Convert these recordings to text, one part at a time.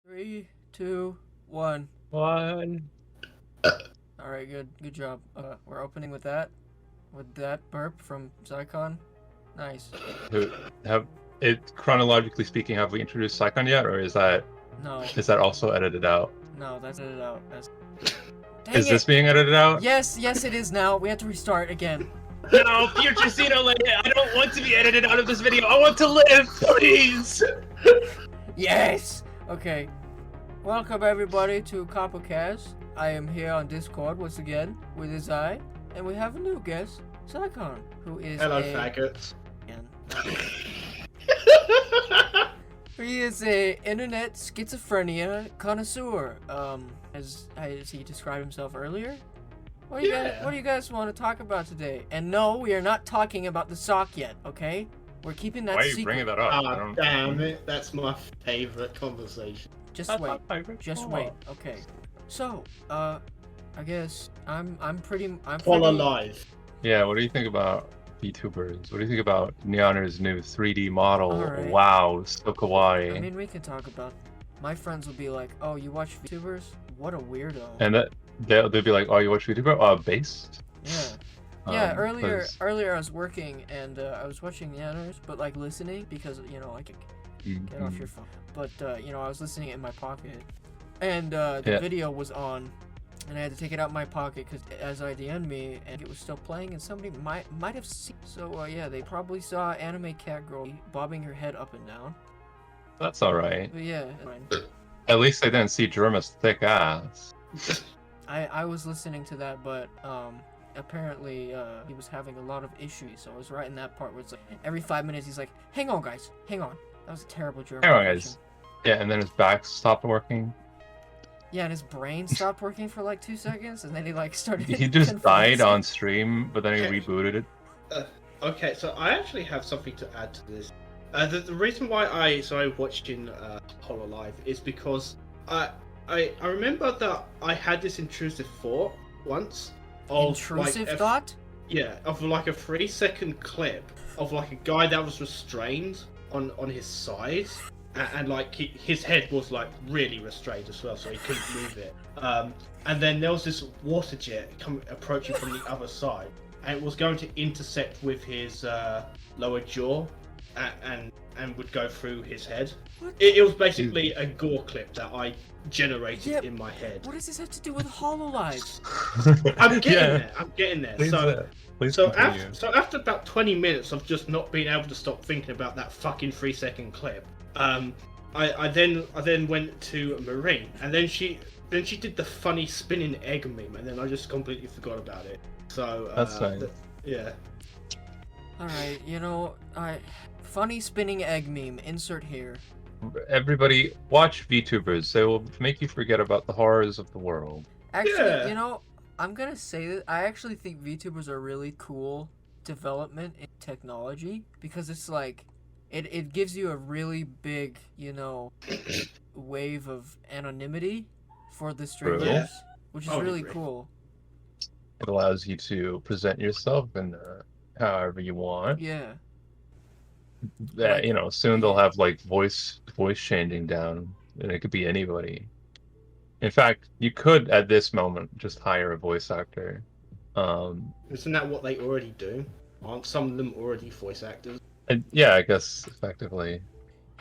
3, 2, 1. One. All right, good job. We're opening with that burp from Xzyckon. Nice. Chronologically speaking, have we introduced Xzyckon yet, or is that No, also edited out? no, that's edited out. Dang Is it! this being edited out? Yes, it is now. We have to restart again. No, future Xenoland, I don't want to be edited out of this video. I want to live, please. Yes. Okay. Welcome everybody to CopperCast. I am here on Discord once again with Azai, and we have a new guest, Xzyckon, who is Hello, faggots. He is a internet schizophrenia connoisseur. As he described himself earlier. What do you guys want to talk about today? And no, we are not talking about the sock yet. Okay, we're keeping that secret. Why are you bringing that up? Oh, damn it! That's my favorite conversation. Just wait. Okay. So, I guess I'm While alive. Yeah. What do you think about VTubers? What do you think about Neoner's new 3D model? Right. Wow, so kawaii. I mean, we can talk about. My friends will be like, "Oh, you watch VTubers? What a weirdo." And they'll be like, "Oh, you watch VTuber? Based." Yeah. Yeah, earlier I was working and I was watching the others, but like listening because I could get off your phone. But I was listening in my pocket, and the video was on, and I had to take it out of my pocket because Azai DM'd me, and it was still playing, and somebody might have seen. So yeah, they probably saw anime cat girl bobbing her head up and down. That's all right. But yeah, At least they didn't see Germa's thick ass. I was listening to that, but apparently he was having a lot of issues, so I was right in that part where it's like every 5 minutes he's like, hang on guys, hang on. That was a terrible German. Hang on guys. Yeah, and then his back stopped working. Yeah, and his brain stopped working for like 2 seconds, and then he like started. He just died on stream, but then he rebooted it. Okay, so I actually have something to add to this. The reason why I watched in Hololive is because I remember that I had this intrusive thought once. Intrusive thought? Yeah, of like a 3-second clip of like a guy that was restrained on his side, and like his head was like really restrained as well, so he couldn't move it. And then there was this water jet approaching from the other side, and it was going to intersect with his lower jaw, and would go through his head. It was basically a gore clip that I generated in my head. What does this have to do with HoloLive? I'm getting there. Please So after about 20 minutes of just not being able to stop thinking about that fucking 3-second clip, I then went to Marine, and then she did the funny spinning egg meme, and then I just completely forgot about it. So that's nice. Yeah. All right, funny spinning egg meme. Insert here. Everybody, watch VTubers. They will make you forget about the horrors of the world. Actually, I'm gonna say that I actually think VTubers are really cool development in technology, because it's like it gives you a really big, wave of anonymity for the streamers, which is really cool. It allows you to present yourself in however you want. Yeah. Soon they'll have like voice changing down, and it could be anybody. In fact, you could at this moment just hire a voice actor. Isn't that what they already do? Aren't some of them already voice actors? And yeah, I guess effectively.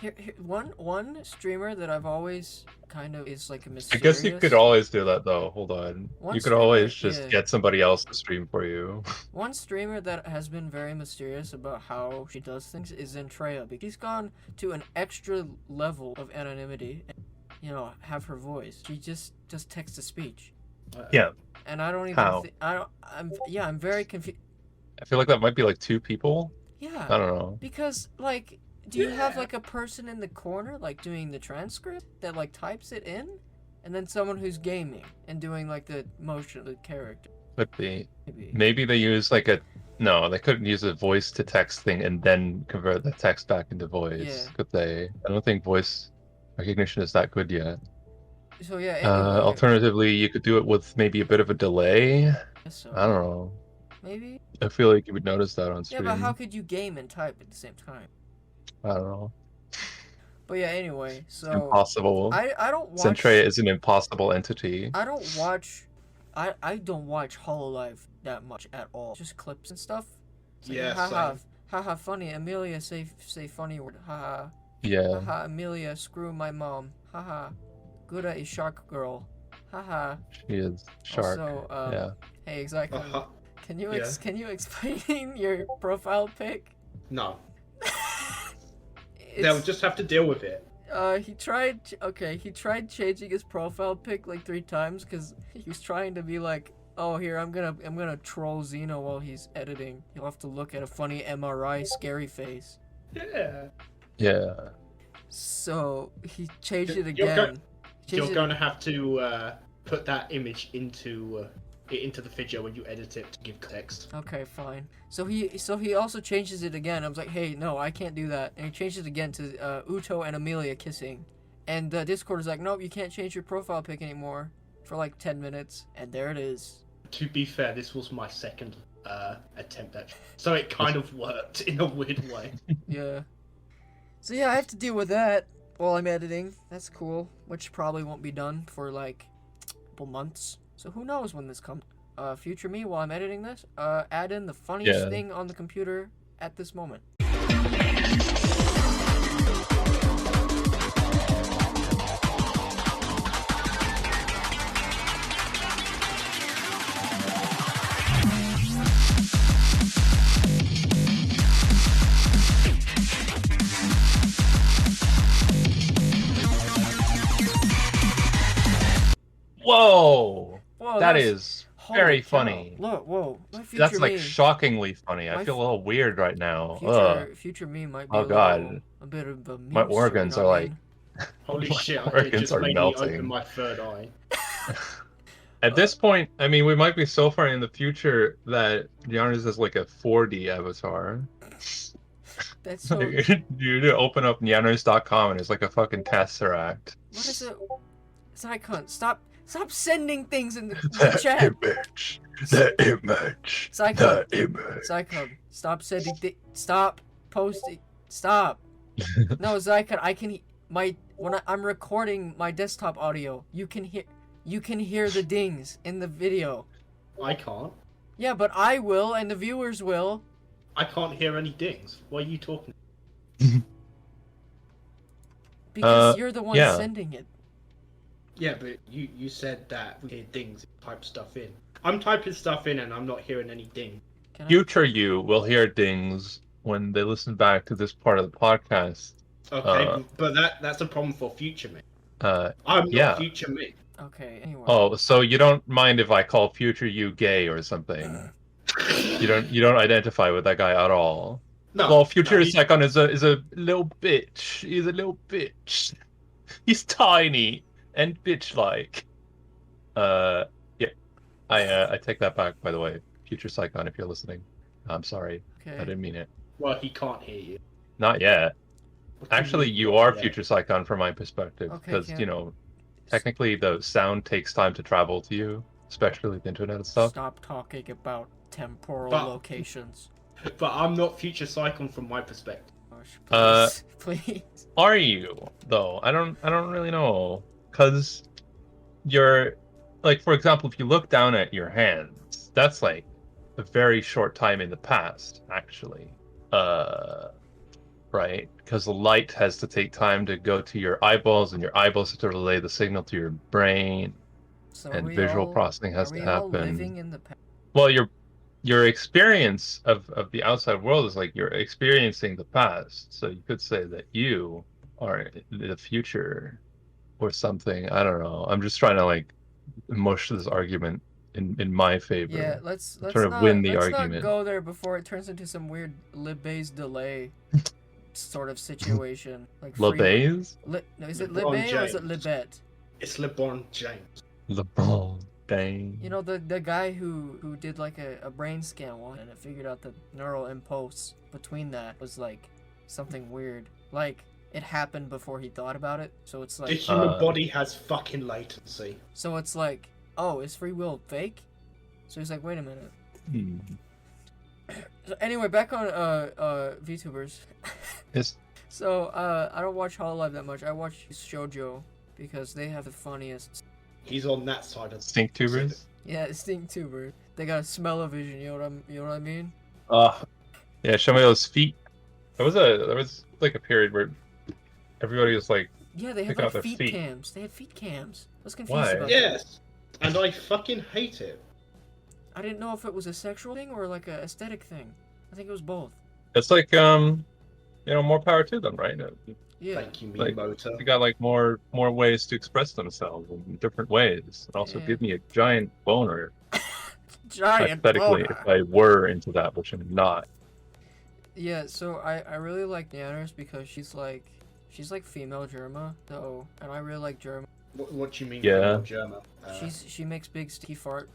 Here, one streamer that I've always kind of is like a mysterious. I guess you could always do that though. Hold on. You could always just get somebody else to stream for you. One streamer that has been very mysterious about how she does things is Zentreya, because she's gone to an extra level of anonymity and, have her voice. She just text to speech. Yeah. And I don't even I'm very confused. I feel like that might be like 2 people. Yeah. I don't know. Because like, do you have like a person in the corner like doing the transcript that like types it in, and then someone who's gaming and doing like the motion of the character? Could be. Maybe they use like no, they couldn't use a voice to text thing and then convert the text back into voice. Yeah. Could they? I don't think voice recognition is that good yet. So yeah. Anyway, alternatively, you could do it with maybe a bit of a delay. So. I don't know. Maybe. I feel like you would notice that on stream. Yeah, but how could you game and type at the same time? I don't know. But yeah, anyway, so Impossible. I don't watch. Centrea is an impossible entity. I don't watch Hololive that much at all. Just clips and stuff. It's like, haha, funny. Amelia say funny word. Haha. Yeah. Haha, Amelia screw my mom. Haha. Gura is shark girl. Haha. She is shark. Also, yeah. Hey, exactly. Can you explain your profile pic? No. They'll just have to deal with it. He tried changing his profile pic like 3 times because he was trying to be like, oh, here, I'm gonna troll Xeno while he's editing. He'll have to look at a funny MRI scary face. Yeah. Yeah. So he changed it again. You're gonna have to put that image into the video when you edit it to give text. Okay, fine. So he also changes it again. I was like, hey, no, I can't do that. And he changed it again to Uto and Amelia kissing. And Discord is like, nope, you can't change your profile pic anymore for like 10 minutes. And there it is. To be fair, this was my second attempt at, so it kind of worked in a weird way. Yeah. So yeah, I have to deal with that while I'm editing. That's cool. Which probably won't be done for like a couple months. So who knows when this comes. Future me, while I'm editing this, add in the funniest thing on the computer at this moment. Whoa! That is very funny. Look, whoa. That's like shockingly funny. I feel a little weird right now. Future me might be a bit of a my organs are like... Holy shit, organs it just are made melting. me open my third eye. At this point, I mean, we might be so far in the future that Giannis is like a 4D avatar. That's so... You open up Giannis.com and it's like a fucking Tesseract. What is it? Xzyckon, stop sending things in the chat. The image. Xzyckon, stop sending stop posting. Stop. No, Xzyckon, when I'm recording my desktop audio, you can hear the dings in the video. I can't. Yeah, but I will, and the viewers will. I can't hear any dings. What are you talking? Because you're the one sending it. Yeah, but you said that we hear dings, type stuff in. I'm typing stuff in and I'm not hearing any dings. Future you will hear dings when they listen back to this part of the podcast. Okay, but that's a problem for future me. I'm not future me. Okay, anyway. Oh, so you don't mind if I call future you gay or something? You don't identify with that guy at all. No. Well, future Xzyckon is a little bitch. He's a little bitch. He's tiny and bitch-like. Yeah. I take that back, by the way. Future Xzyckon, if you're listening. I'm sorry. Okay. I didn't mean it. Well, he can't hear you. Not yet. Actually, you are future Xzyckon from my perspective, because, technically the sound takes time to travel to you, especially with the internet and stuff. Stop talking about temporal locations. But I'm not future Xzyckon from my perspective. Gosh, please. Are you, though? I don't really know. Because you're, like, for example, if you look down at your hands, that's like a very short time in the past, actually. Right? Because the light has to take time to go to your eyeballs, and your eyeballs have to relay the signal to your brain, and visual processing has to happen. Living in the past? Well, your experience of the outside world is like you're experiencing the past, so you could say that you are the future or something. I don't know. I'm just trying to like mush this argument in my favor. Yeah, let's win the argument. not go there before it turns into some weird lib-based delay sort of situation. Like Libes? No, is it Libé or is it Libet? It's LeBron James. LeBron James. You know, the guy who did like a brain scan one and it figured out the neural impulse between that was like something weird. Like it happened before he thought about it. So it's like the human body has fucking latency. So it's like, oh, is free will fake? So he's like, wait a minute. So anyway, back on VTubers. So, I don't watch Hololive that much. I watch Shoujo because they have the funniest. He's on that side of Stink tubers. Yeah, Stinktuber. They got a smell-o-vision. You know what I mean? Yeah. Show me those feet. There was like a period where everybody was like, yeah, they had picking like out their feet feet. cams. They had feet cams. I was confused Why? about that. Yes, and I fucking hate it. I didn't know if it was a sexual thing or like a aesthetic thing. I think it was both. It's like more power to them, right? Yeah. Thank you, Like, Miyamoto. They got like more ways to express themselves in different ways, and also Yeah. give me a giant boner. Giant Hypothetically, boner. if I were into that, which I'm not. Yeah, so I really like Nanners because she's like female Germa, though, and I really like Germa. What do you mean? Yeah. German? She makes big sticky fart.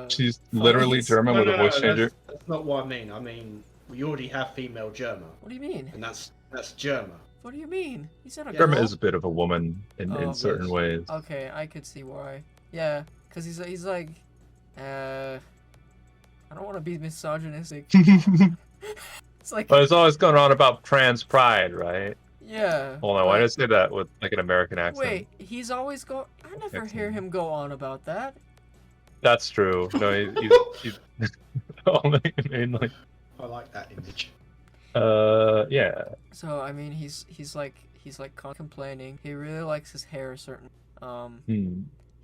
She's literally funnies. German with a voice changer. That's not what I mean. I mean, we already have female Germa, What do you mean? and that's Germa. What do you mean? He's not a Germa girl. is a bit of a woman in certain yes. ways. Okay, I could see why. Yeah, cause he's like, I don't want to be misogynistic. It's like, But it's always going on about trans pride, right? yeah. Hold on, why did I say that with like an American accent? Wait, he's always go. I never hear him go on about that. That's true. No, he's only in like. I like that image. Yeah. So I mean, he's like complaining. He really likes his hair. Certain.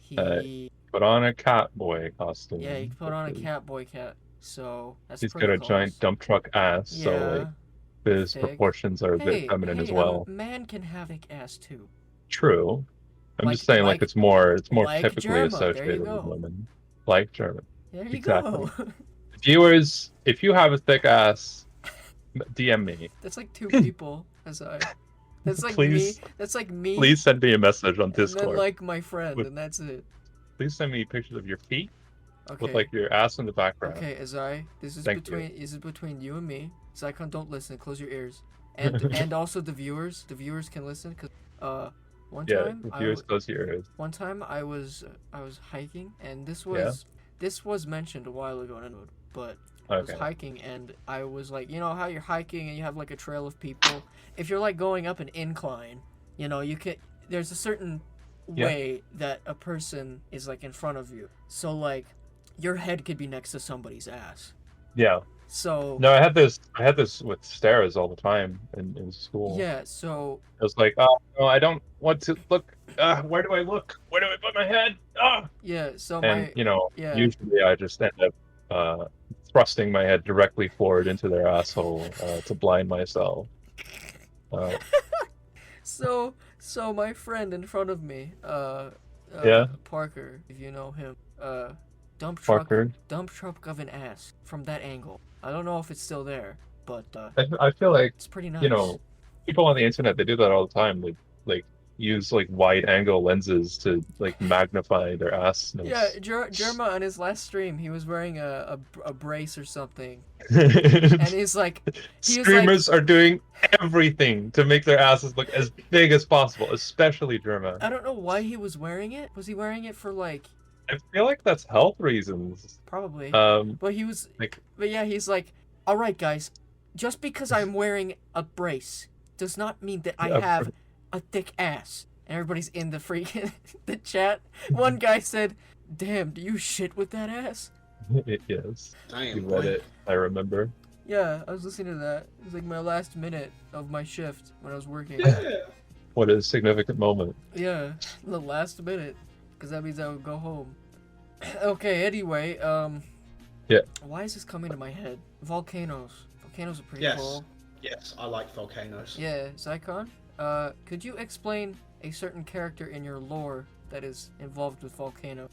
He Put on a Catboy costume. yeah, he put on a Catboy cat. So that's He's pretty got a close. giant dump truck ass, Yeah. so like his Thick. proportions are a bit feminine as well. A man can have a thick ass too. True. I'm just saying, like- it's more like typically Germa, there you associated with go. women, like German. There you Exactly. go. Viewers, if you have a thick ass, DM me. That's like two people. Azai. That's like Please- me. That's like me. Please send me a message on And then Discord. like my friend, With- and that's it. Please send me pictures of your feet Okay. with like your ass in the background. Okay, Azai. This is Thank you. between you and me. Xzyckon, don't listen. Close your ears. And also the viewers. The viewers can listen because one Yeah, time the viewers close your ears. one time I was hiking, and this was mentioned a while ago in a note, but I was Okay. hiking, and I was like, you know how you're hiking and you have like a trail of people. If you're like going up an incline, there's a certain way that a person is like in front of you. So like, your head could be next to somebody's ass. Yeah. So No, I had this with stairs all the time in school. yeah, so I was like, oh no, I don't want to look. Where do I look? Where do I put my head? yeah, so And yeah. usually I just end up thrusting my head directly forward into their asshole to blind myself. So my friend in front of me, Yeah? Parker, if you know him, dump Parker. truck of an ass from that angle. I don't know if it's still there, but I feel like it's pretty nice. people on the internet, they do that all the time. They like use like wide angle lenses to like magnify their ass. Yeah, Germa on his last stream, he was wearing a brace or something, and he's like, streamers are doing everything to make their asses look as big as possible, especially Germa. I don't know why he was wearing it. Was he wearing it for like? I feel like that's health reasons. Probably. But he was But yeah, he's like, all right, guys, just because I'm wearing a brace does not mean that I have a thick ass. And everybody's in the freaking the chat. One guy said, "Damn, do you shit with that ass?" Yes. Damn, You boy. read it. I remember. Yeah, I was listening to that. It was like my last minute of my shift when I was working. What a significant moment. Yeah, the last minute, because that means I would go home. Okay, anyway, Yeah. Why is this coming to my head? Volcanoes. Volcanoes are pretty Yes. cool. Yes, I like volcanoes. Yeah, Xzyckon, could you explain a certain character in your lore that is involved with volcano?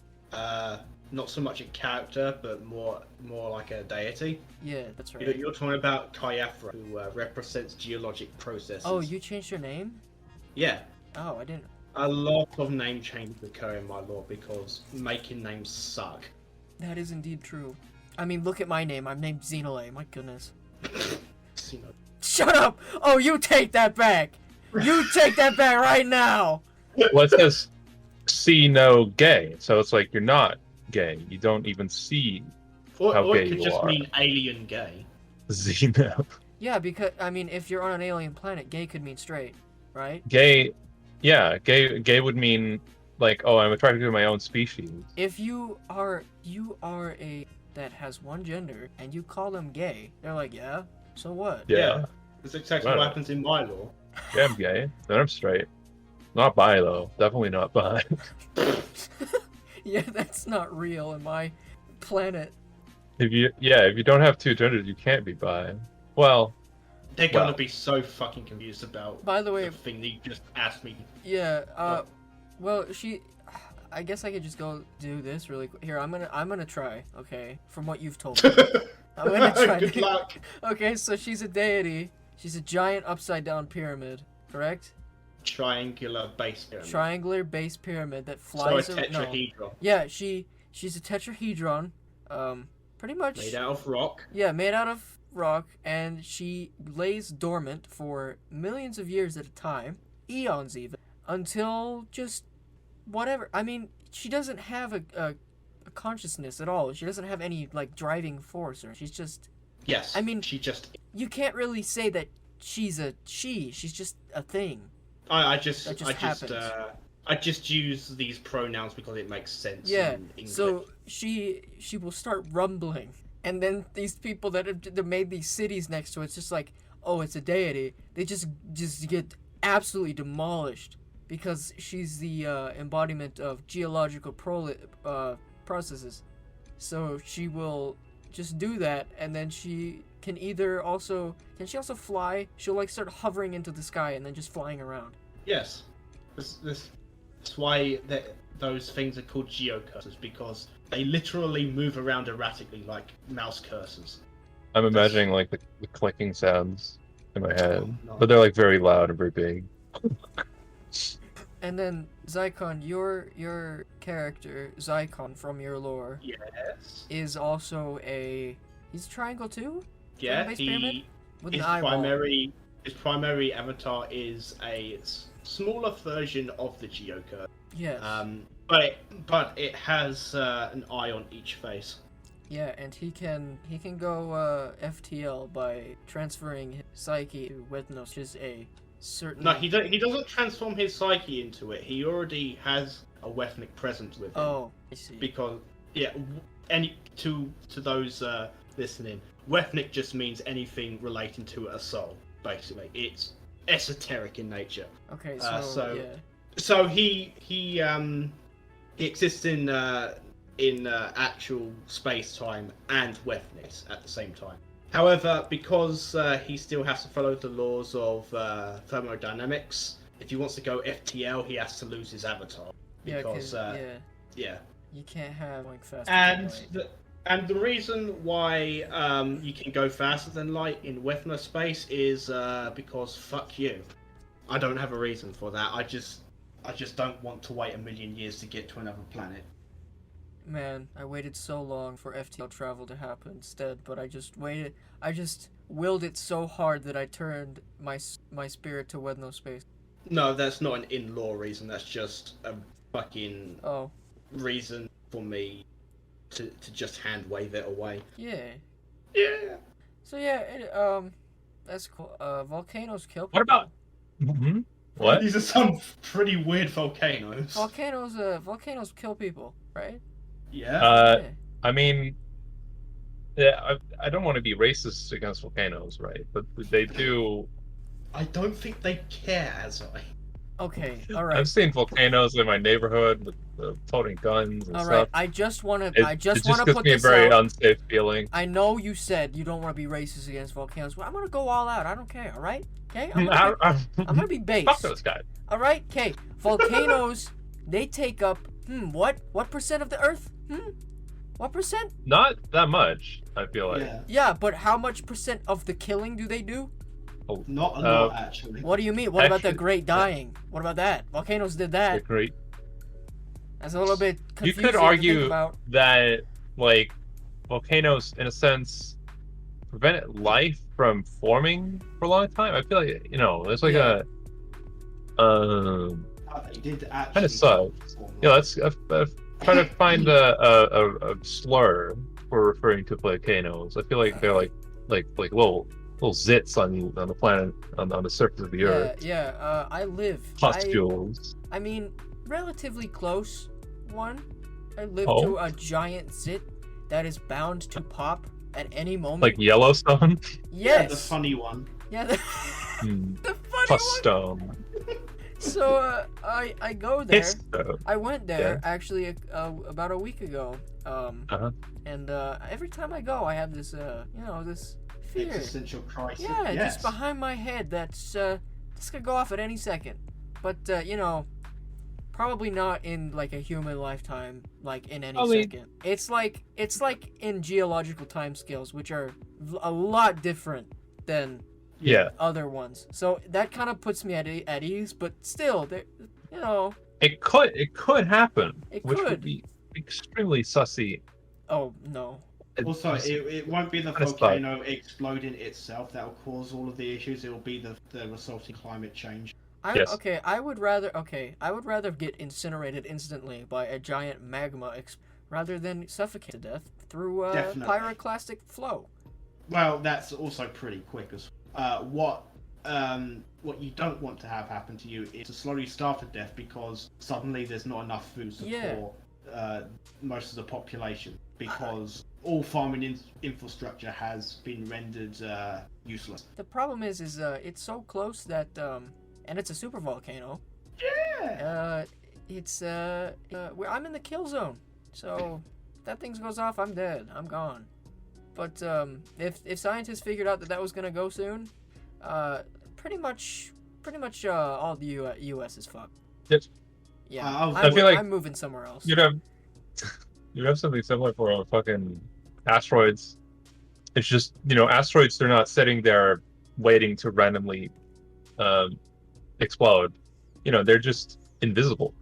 Not so much a character, but more like a deity. Yeah, that's right. You're talking about Kayafra, who represents geologic processes. Oh, you changed your name? Yeah. Oh, I didn't. A lot of name changes occur in my lore because making names suck. That is indeed true. I mean, look at my name. I'm named Xenolay. My goodness. Shut up! Oh, you take that back! You take that back right now! Well, it says see no gay, so it's like you're not gay. You don't even see Or how it gay could you just are. mean alien gay. Xeno. Yeah, because I mean, if you're on an alien planet, gay could mean straight, right? Gay would mean like, oh, I'm attracted to my own species. If you are a that has one gender and you call them gay, they're like, yeah, so what? Yeah. That's exactly what happens in my law. Yeah, I'm gay. Then I'm straight. Not bi though. Definitely not bi. Yeah, that's not real in my planet. If you don't have two genders, you can't be bi. Well, they're gonna be so fucking confused about. By the way, the thing that you just asked me. Yeah. Well, I guess I could just go do this really quick. Here, I'm gonna try. Okay, from what you've told me, I'm gonna try. Good luck. Okay, so she's a deity. She's a giant upside down pyramid, correct? Triangular base pyramid. Triangular base pyramid that flies. So a tetrahedron. No. Yeah, she's a tetrahedron. Pretty much. Made out of rock. Yeah, made out of rock, and she lays dormant for millions of years at a time, eons even, until just whatever. I mean, she doesn't have a consciousness at all. She doesn't have any like driving force, or she's just. Yes. I mean, she just. You can't really say that she's a she. She's just a thing. I just use these pronouns because it makes sense. Yeah. In English. So she will start rumbling, and then these people that have made these cities next to it's just like, oh, it's a deity. They just get absolutely demolished because she's the embodiment of geological processes. So she will just do that, and then she can also fly. She'll like start hovering into the sky and then just flying around. Yes, that's why those things are called geocursors, because they literally move around erratically like mouse cursors. I'm imagining like the clicking sounds in my head, no. But they're like very loud and very big. And then Xzyckon, your character Xzyckon from your lore, yes, is also he's a triangle too. Yeah, his primary avatar is a smaller version of the geocurse. Yes. But it has an eye on each face. Yeah, and he can go FTL by transferring his psyche to Wednos, which is a certain. No, he doesn't transform his psyche into it. He already has a Wethnic presence with him. Oh, I see. Because to those listening, Wethnic just means anything relating to a soul. Basically, it's esoteric in nature. Okay, so he exists in actual space time and Wethnic at the same time. However, because he still has to follow the laws of thermodynamics, if he wants to go FTL, he has to lose his avatar. Because you can't have going fast. And the reason why you can go faster than light in Wethner space is because fuck you. I don't have a reason for that. I just don't want to wait 1,000,000 years to get to another planet. Man, I waited so long for FTL travel to happen instead, but I just willed it so hard that I turned my spirit to Wedno space. No, that's not an in-law reason. That's just a fucking reason for me to just hand wave it away. Yeah. Yeah. So that's cool. Volcanoes kill people. What about? Mm-hmm. What? These are some pretty weird volcanoes. Volcanoes kill people, right? Yeah. I mean, yeah, I don't want to be racist against volcanoes, right? But they do. I don't think they care, Azai. Okay, all right. I've seen volcanoes in my neighborhood with toting guns and stuff. All right, I just want to put this out. It just gives me a very unsafe feeling. I know you said you don't want to be racist against volcanoes, but I'm gonna go all out. I don't care. All right? Okay. I'm gonna be based. Fuck those guys. All right. Okay. Volcanoes, they take up what percent of the Earth? What percent? Not that much. I feel like. Yeah, but how much percent of the killing do they do? Oh, not a lot, actually. What do you mean? What about the Great Dying? What about that? Volcanoes did that. The Great. That's a little bit confusing. You could argue that, like, volcanoes, in a sense, prevented life from forming for a long time. I feel like, there's like it did actually kind of sucks. Let's try to find a slur for referring to volcanoes. I feel like they're like little little zits on the planet on the surface of the Earth. Yeah. I live. Pustules. I mean, relatively close one. I live Oh. to a giant zit that is bound to pop at any moment. Like Yellowstone? Yes. Yeah, the funny one. Yeah, the funny Pustone. one. So I go there. I went there actually about a week ago. And every time I go, I have this this fear. Existential crisis. Yeah, just behind my head. That's this could go off at any second. But probably not in like a human lifetime, like in any second. It's like in geological timescales, which are a lot different than other ones. So that kind of puts me at ease, but still, it could happen. It which could would be extremely sussy. Oh no. Also, it won't be the volcano exploding itself that will cause all of the issues. It will be the resulting climate change. I would rather get incinerated instantly by a giant magma rather than suffocate to death through pyroclastic flow. Well, that's also pretty quick as what you don't want to have happen to you is to slowly starve to death because suddenly there's not enough food to support most of the population because all farming infrastructure has been rendered useless. The problem is it's so close that and it's a super volcano. Yeah. I'm in the kill zone, so if that thing goes off, I'm dead. I'm gone. But if scientists figured out that was gonna go soon, pretty much all the U.S. is fucked. Yes. Yeah. I feel like I'm moving somewhere else. You'd have something similar for fucking asteroids. It's just asteroids. They're not sitting there waiting to randomly explode. They're just invisible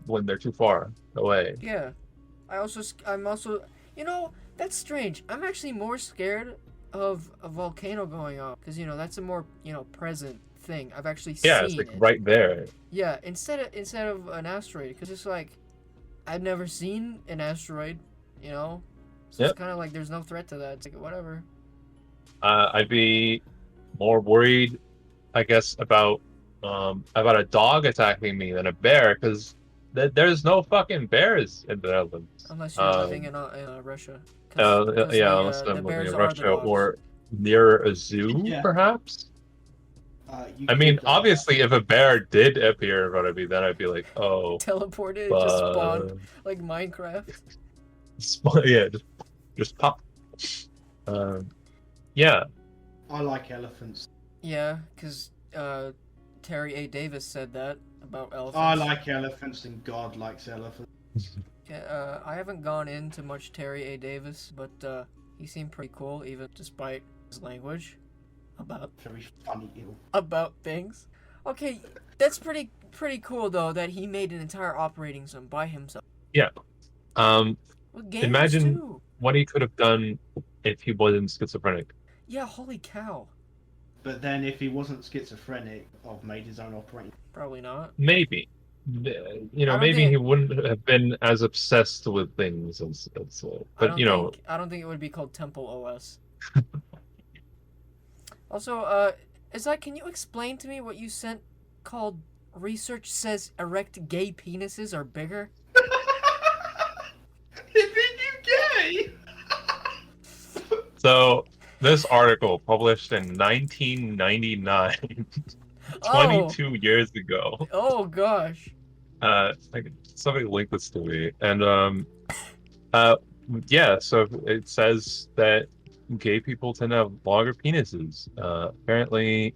when they're too far away. Yeah. I'm also that's strange. I'm actually more scared of a volcano going off because that's a more present thing. I've actually seen it's like right there. Yeah, instead of an asteroid, because it's like I've never seen an asteroid, so it's kind of like there's no threat to that. It's like whatever. I'd be more worried, I guess, about a dog attacking me than a bear because there's no fucking bears in the Netherlands. Unless you're living in Russia. Unless I'm living in Russia or near a zoo, perhaps. I mean, obviously, if a bear did appear in front of me, then I'd be like, oh. Teleported, just spawned, like Minecraft. Just pop. Yeah. I like elephants. Yeah, because Terry A. Davis said that about elephants. I like elephants and God likes elephants. Yeah, I haven't gone into much Terry A. Davis, but he seemed pretty cool, even despite his language about very funny about things. Okay, that's pretty cool though that he made an entire operating zone by himself. Yeah. Imagine what he could have done if he wasn't schizophrenic. Yeah, holy cow. But then if he wasn't schizophrenic, I've made his own operating. Probably not. Maybe. Maybe he wouldn't have been as obsessed with things as but I don't think it would be called Temple OS. Also, Azai, can you explain to me what you sent called research says erect gay penises are bigger? It made you gay! So, this article published in 1999, 22 years ago. Oh, gosh. Somebody linked this to me. And, so it says that gay people tend to have longer penises. Apparently,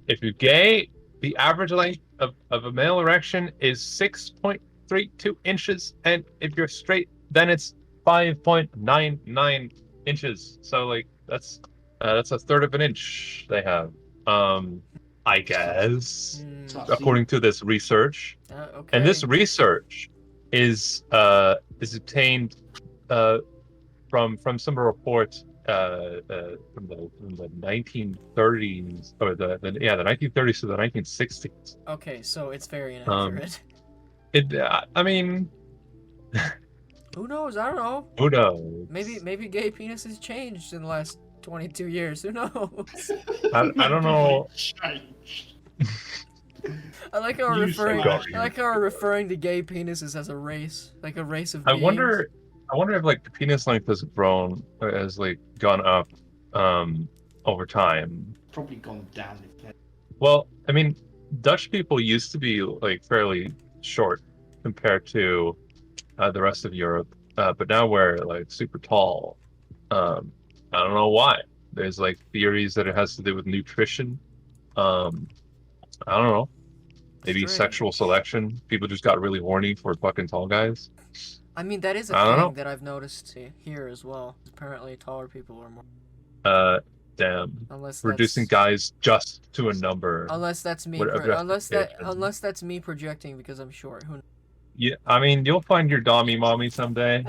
if you're gay, the average length of a male erection is 6.32 inches, and if you're straight, then it's 5.99 inches. So that's a third of an inch they have. I guess, according to this research. Okay. And this research is obtained from some report from the 1930s or the 1930s to the 1960s. Okay, so it's very inaccurate. I mean, who knows? I don't know. Who knows? Maybe gay penises changed in the last 22 years. Who knows? I don't know. I like how we're referring to gay penises as a race, like a race of beings. I wonder if like the penis length has grown, has like gone up, over time. Probably gone down. Well, I mean, Dutch people used to be like fairly short compared to the rest of Europe, but now we're like super tall. I don't know why. There's like theories that it has to do with nutrition. I don't know. Maybe sexual selection. People just got really horny for fucking tall guys. I mean, that is a thing that I've noticed here as well. Apparently, taller people are more. Damn. Reducing guys just to a number. Unless that's me. Unless that's me projecting because I'm short. Who knows? Yeah, I mean, you'll find your dommy mommy someday.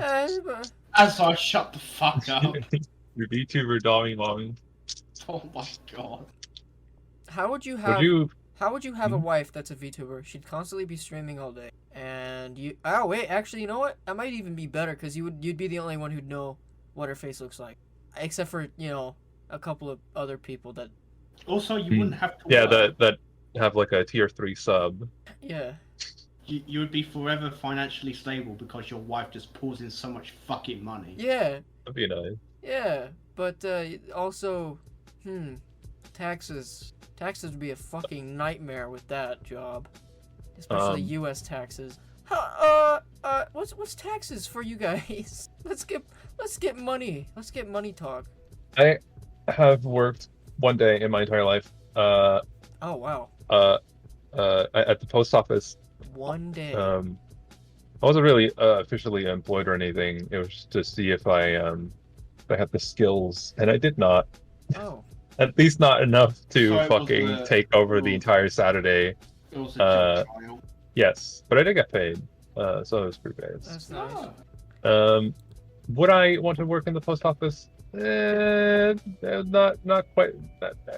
Azai, shut the fuck up. Your VTuber dommy mommy. Oh my god. How would you have a wife that's a VTuber? She'd constantly be streaming all day, and you. Oh wait, actually, you know what? That might even be better because you'd be the only one who'd know what her face looks like, except for a couple of other people that. Also, you wouldn't have to. Yeah, that have like a tier 3 sub. Yeah. You would be forever financially stable because your wife just pulls in so much fucking money. Yeah. That'd be nice. Yeah, but also, taxes. Taxes would be a fucking nightmare with that job, especially U.S. taxes. What's taxes for you guys? Let's get money. Let's get money talk. I have worked one day in my entire life. Oh wow. At the post office. One day. I wasn't really officially employed or anything. It was just to see if I had the skills, and I did not. Oh. At least not enough to fucking take over the entire Saturday. It was a job trial. Yes, but I did get paid, so it was pretty bad. That's nice. Would I want to work in the post office? Not quite.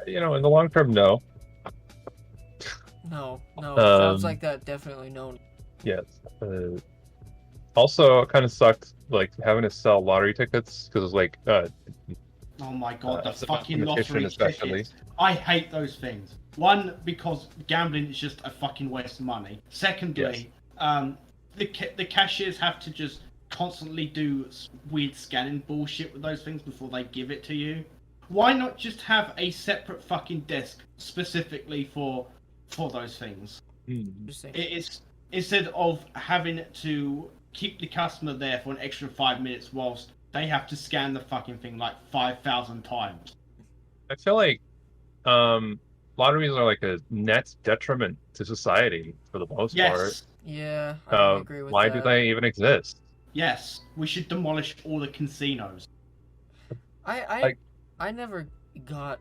In the long term, no. No. Sounds like that. Definitely no. Yes. Also, it kind of sucked, like having to sell lottery tickets because it's like. Oh my god, the fucking lottery tickets. I hate those things. One, because gambling is just a fucking waste of money. Secondly, the cashiers have to just constantly do weird scanning bullshit with those things before they give it to you. Why not just have a separate fucking desk specifically for those things? It's instead of having to keep the customer there for an extra 5 minutes whilst they have to scan the fucking thing like 5,000 times. I feel like lotteries are like a net detriment to society for the most part. Yeah, I agree with that. Why do they even exist? Yes, we should demolish all the casinos. I never got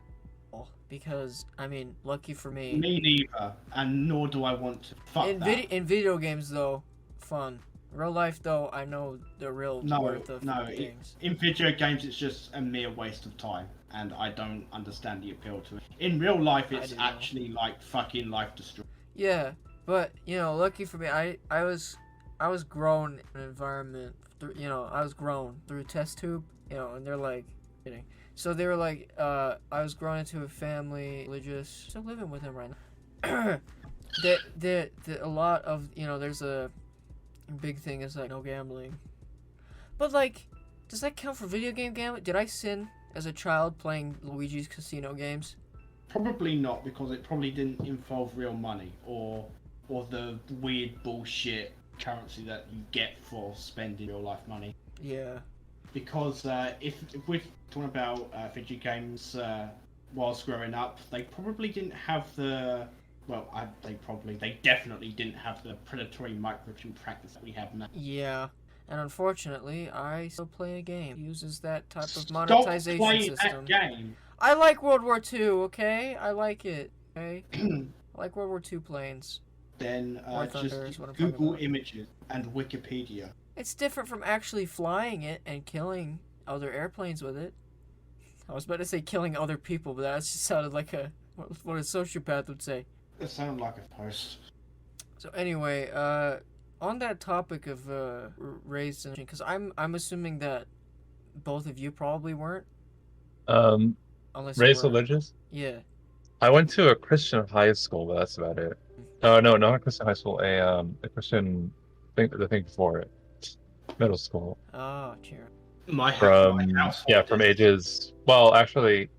because, I mean, lucky for me. Me neither, and nor do I want to. Fuck that. In video games, though, fun. Real life, though, I know the real worth of games. In video games, it's just a mere waste of time, and I don't understand the appeal to it. In real life, it's actually like fucking life destroying. Yeah, but lucky for me, I was grown in an environment. I was grown through test tube. And they're like, kidding. So they were like, I was grown into a family, religious. Still living with him right now. A lot of there's a big thing is like no gambling, but like, does that count for video game gambling? Did I sin as a child playing Luigi's Casino games? Probably not, because it probably didn't involve real money or the weird bullshit currency that you get for spending real life money. Yeah. Because if we're talking about video games whilst growing up, they probably didn't have the. Well, they definitely didn't have the predatory microchip practice that we have now. Yeah, and unfortunately, I still play a game that uses that type of monetization system. Stop playing that game. I like World War II, okay? I like it, okay? I like World War II planes. Then just Google images and Wikipedia. It's different from actually flying it and killing other airplanes with it. I was about to say killing other people, but that just sounded like what a sociopath would say. It sounded like a post. So anyway, on that topic of race and because I'm assuming that both of you probably weren't. Unless you Race were. religious? Yeah. I went to a Christian high school, but that's about it. Oh no, not a Christian high school. A Christian the thing before it, middle school. Oh, cheer. My From household from is. ages. Well, actually,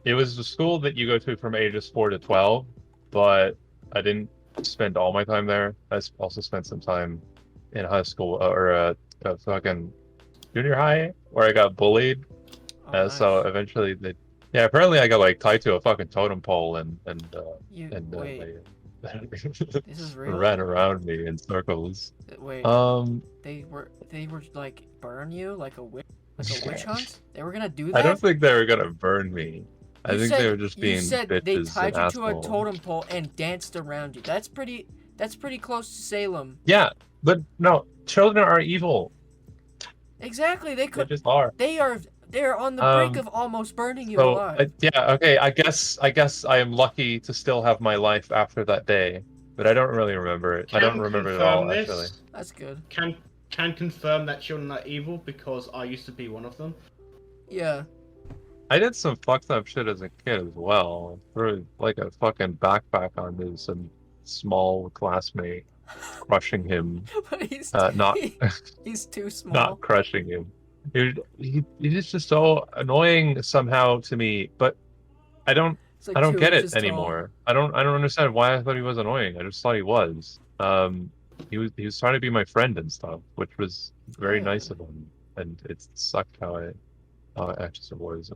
it was the school that you go to from ages 4 to 12, but I didn't spend all my time there. I also spent some time in high school or fucking junior high where I got bullied. Oh, nice. So eventually apparently I got like tied to a fucking totem pole and wait. they This is real? ran around me in circles. Wait. They were like burn you like a witch hunt? They were gonna do that? I don't think they were gonna burn me. I think they were just being You said bitches they tied and you to a assholes. totem pole and danced around you. That's pretty close to Salem. Yeah, but no, children are evil. Exactly. They just are. They're on the brink of almost burning you alive. Okay. I guess I am lucky to still have my life after that day, but I don't really remember it. I don't remember it at all, actually. That's good. Can confirm that children are evil because I used to be one of them. Yeah. I did some fucked up shit as a kid as well. Threw like a fucking backpack onto some small classmate, crushing him. But he's he's too small. Not crushing him. He's just so annoying somehow to me, but I don't get it anymore. I don't understand why I thought he was annoying. I just thought he was. He was trying to be my friend and stuff, which was very nice of him, and it sucked how I actually was.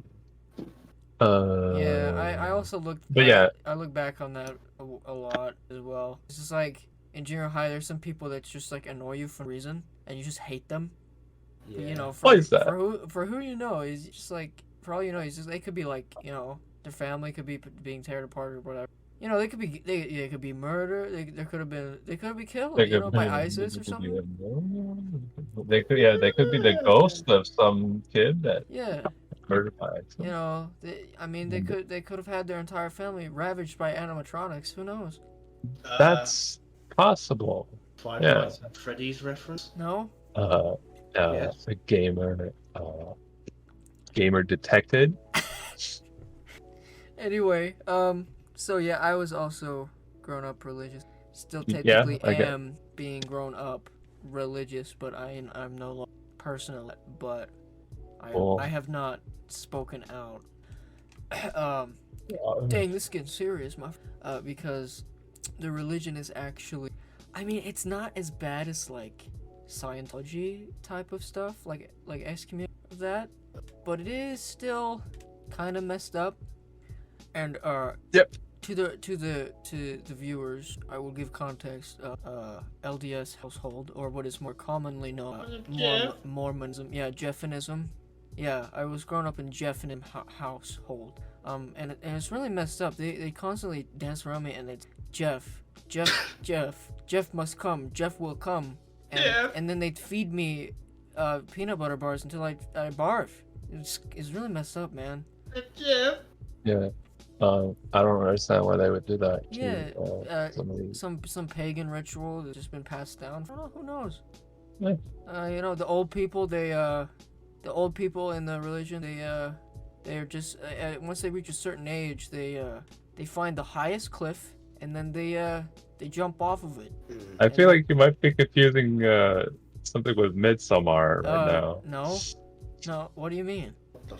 I also looked. But yeah, I look back on that a lot as well. It's just like in junior high, there's some people that just like annoy you for no reason, and you just hate them. Yeah. But, you know, why is that? For who you know, is just like for all you know, they could be like their family could be being torn apart or whatever. They could be murder. They could have been killed. By ISIS or something. They could be the ghost of some kid that murdered by accident. They could have had their entire family ravaged by animatronics. Who knows? That's possible. Five Nights at Freddy's reference. No. Yes. A gamer detected. Anyway, so yeah, I was also grown up religious. Still technically am being grown up religious, but I'm no longer personal. But I have not spoken out. Dang, this is getting serious, because the religion is actually, it's not as bad as like Scientology type of stuff, like excommunication of that, but it is still kind of messed up. And to the viewers, I will give context. LDS household, or what is more commonly known Mormonism. Yeah, Jeffinism. Yeah, I was growing up in Jeffinism household. And it's really messed up. They constantly dance around me, and it's Jeff must come. Jeff will come. And then they'd feed me peanut butter bars until I barf. It's really messed up, man. Jeff. Yeah. I don't understand why they would do that. Some pagan ritual that's just been passed down. Who knows? Yeah. The old people. The old people in the religion. They're just once they reach a certain age, they find the highest cliff, and then they jump off of it. I feel like you might be confusing something with Midsommar right now. No. What do you mean?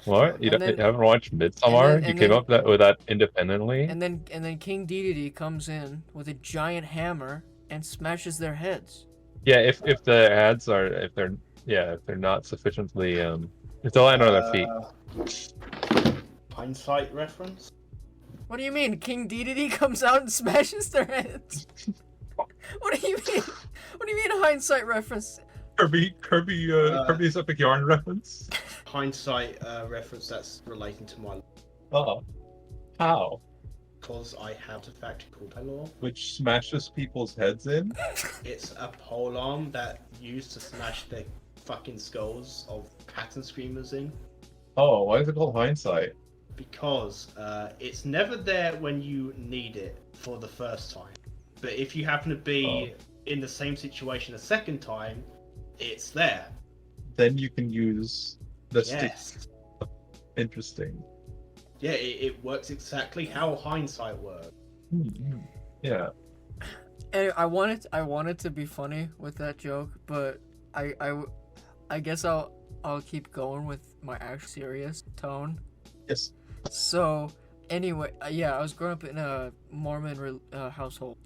What? You haven't watched Midsommar? You came up with that independently? And then King Dedede comes in with a giant hammer and smashes their heads. Yeah, if the heads are if they're not sufficiently if they land on their feet. Hindsight reference? What do you mean? King Dedede comes out and smashes their heads? What do you mean? What do you mean hindsight reference? Kirby's Epic Yarn reference? Hindsight reference that's relating to my... Oh. How? Because I have a factory called Law. Which smashes people's heads in? It's a polearm that used to smash the fucking skulls of pattern screamers in. Oh, why is it called hindsight? Because it's never there when you need it for the first time. But if you happen to be in the same situation a second time, it's there. Then you can use the Interesting. Yeah, it works exactly how hindsight works. Mm-hmm. Yeah. And I wanted to be funny with that joke, but I guess I'll keep going with my actual serious tone. Yes. So anyway, yeah, I was growing up in a Mormon household,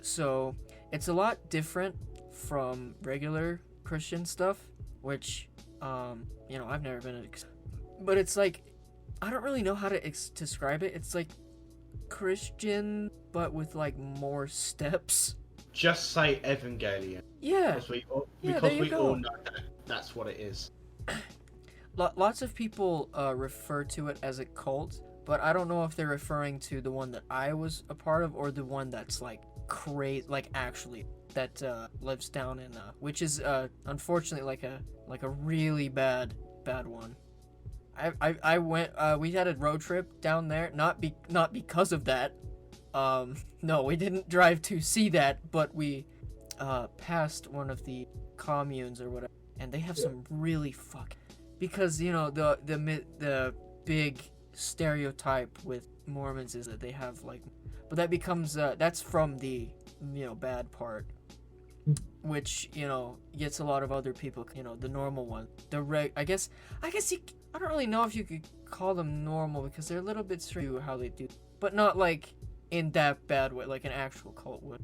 so it's a lot different from regular Christian stuff, which I've never been, but it's like I don't really know how to describe it. It's like Christian, but with like more steps. Just say Evangelion. Yeah. Because we all know that's what it is. Lots of people refer to it as a cult, but I don't know if they're referring to the one that I was a part of or the one that's like crazy, like actually that lives down in which is unfortunately like a really bad one. I went we had a road trip down there, not because of that. No, we didn't drive to see that, but we passed one of the communes or whatever, and they have some really because the big stereotype with Mormons is that they have like, but that becomes that's from the bad part, which gets a lot of other people, the normal one, I guess I don't really know if you could call them normal because they're a little bit strange how they do, but not like in that bad way like an actual cult would.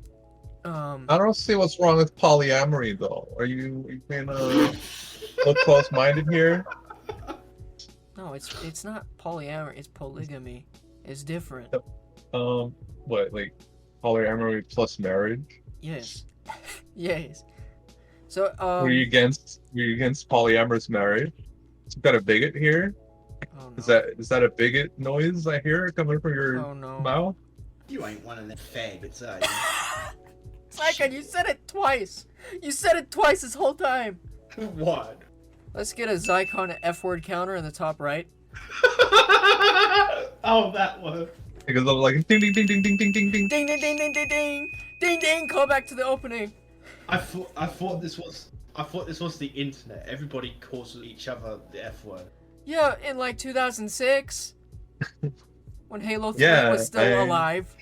I don't see what's wrong with polyamory though. Are you being look close-minded here? No, it's not polyamory. It's polygamy. It's different. What, like polyamory plus marriage? Yes. Yes. So were you against polyamorous marriage? Some kind of bigot here? Oh, no. Is that a bigot noise I hear coming from your mouth? You ain't one of them faggots, are you? Xzyckon, you said it twice. You said it twice this whole time. What? Let's get a Xzyckon F-word counter in the top right. Oh, that one. Because I'm like ding ding ding ding ding ding ding ding ding ding ding ding ding ding ding ding. Call back to the opening. I thought this was the internet. Everybody calls each other the F word. Yeah, in like 2006, when Halo 3 was still alive.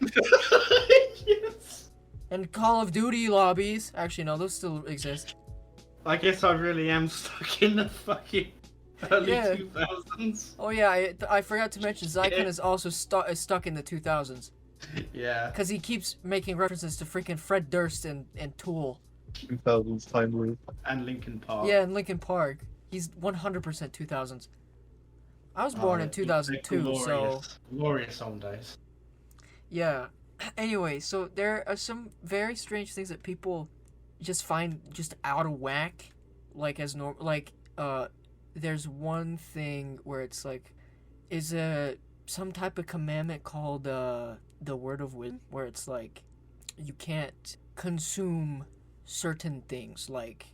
Yes. And Call of Duty lobbies. Actually, no, those still exist. I guess I really am stuck in the fucking early 2000s. Oh yeah, I forgot to mention Xzyckon is also stuck in the 2000s. Yeah. Because he keeps making references to freaking Fred Durst and Tool. 2000s time loop. And Linkin Park. Yeah, and Linkin Park. He's 100% 2000s. I was born in 2002, so... Glorious old days. Yeah. Anyway, so there are some very strange things that people just find just out of whack, like as normal. Like, there's one thing where it's like, is some type of commandment called the word of wisdom, where it's like, you can't consume certain things, like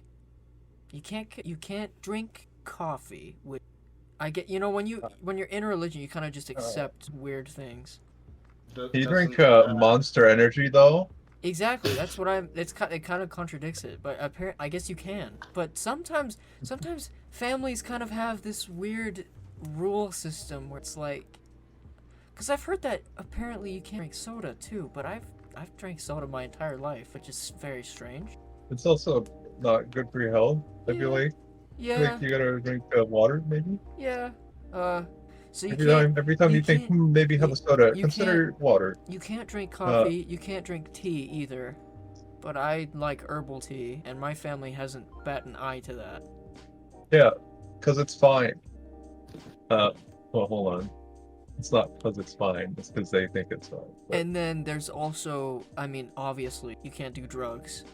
you can't drink coffee. With I get when you're in a religion, you kind of just accept weird things. Can you drink Monster Energy though? Exactly, that's what it kind of contradicts it, but apparently I guess you can. But sometimes families kind of have this weird rule system where it's like, because I've heard that apparently you can't drink soda too, but I've drank soda my entire life, which is very strange. It's also not good for your health, I feel like. Yeah. I think you gotta drink water, maybe? Yeah. So every time you think, maybe have a soda, consider water. You can't drink coffee, you can't drink tea either. But I like herbal tea, and my family hasn't bat an eye to that. Yeah, because it's fine. Well, hold on. It's not because it's fine, it's because they think it's fine. But... And then there's also, obviously, you can't do drugs.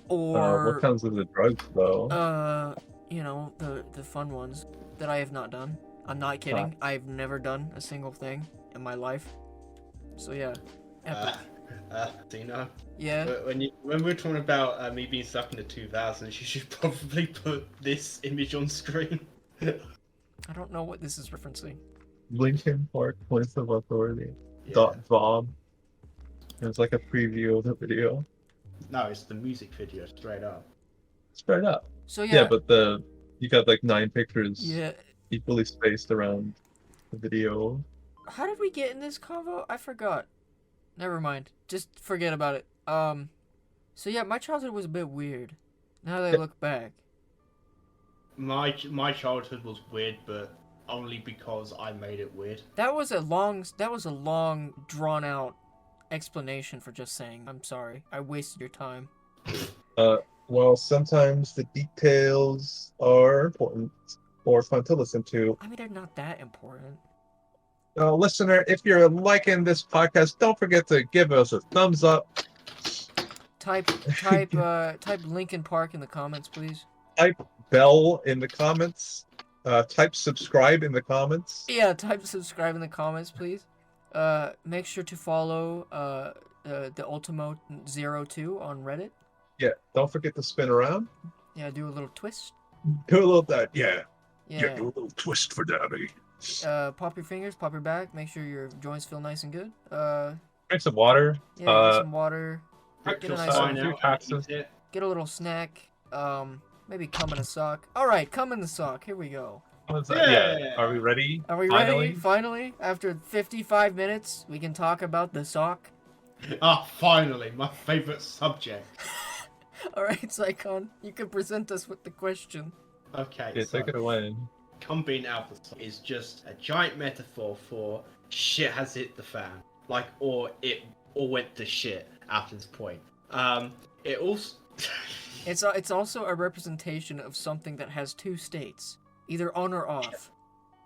Or... what counts as the drugs, though? The fun ones that I have not done. I'm not kidding. I've never done a single thing in my life. So yeah. Dino. Yeah. When we're talking about me being stuck in the 2000s, you should probably put this image on screen. I don't know what this is referencing. Linkin Park Points of Authority. .vob. It's like a preview of the video. No, it's the music video, straight up. Straight up. So yeah. Yeah, but you got like 9 pictures. Yeah. Equally spaced around video. How did we get in this convo? I forgot. Never mind. Just forget about it. So yeah, my childhood was a bit weird. Now that I look back. My childhood was weird, but only because I made it weird. That was a long, drawn out explanation for just saying, I'm sorry. I wasted your time. Well, sometimes the details are important or fun to listen to. I mean, they're not that important. Listener, if you're liking this podcast, don't forget to give us a thumbs up. Type Linkin Park in the comments, please. Type bell in the comments. Type subscribe in the comments. Yeah, type subscribe in the comments, please. Make sure to follow the Ultimo02 on Reddit. Yeah, don't forget to spin around. Yeah, do a little twist. Do a little that. Yeah, Yeah. do a little twist for daddy. Pop your fingers, pop your back. Make sure your joints feel nice and good. Drink some water. Yeah, get some water. Get a nice taxes. Get a little snack. Maybe cum in a sock. All right, cum in the sock. Here we go. Yeah. Are we ready? Are we ready? Finally, after 55 minutes, we can talk about the sock. Ah, finally, my favorite subject. All right, Xzyckon, you can present us with the question. Okay. Yeah, take it away. Cum being out the sock is just a giant metaphor for shit has hit the fan, like, or it all went to shit after this point. It also. It's also a representation of something that has two states, either on or off.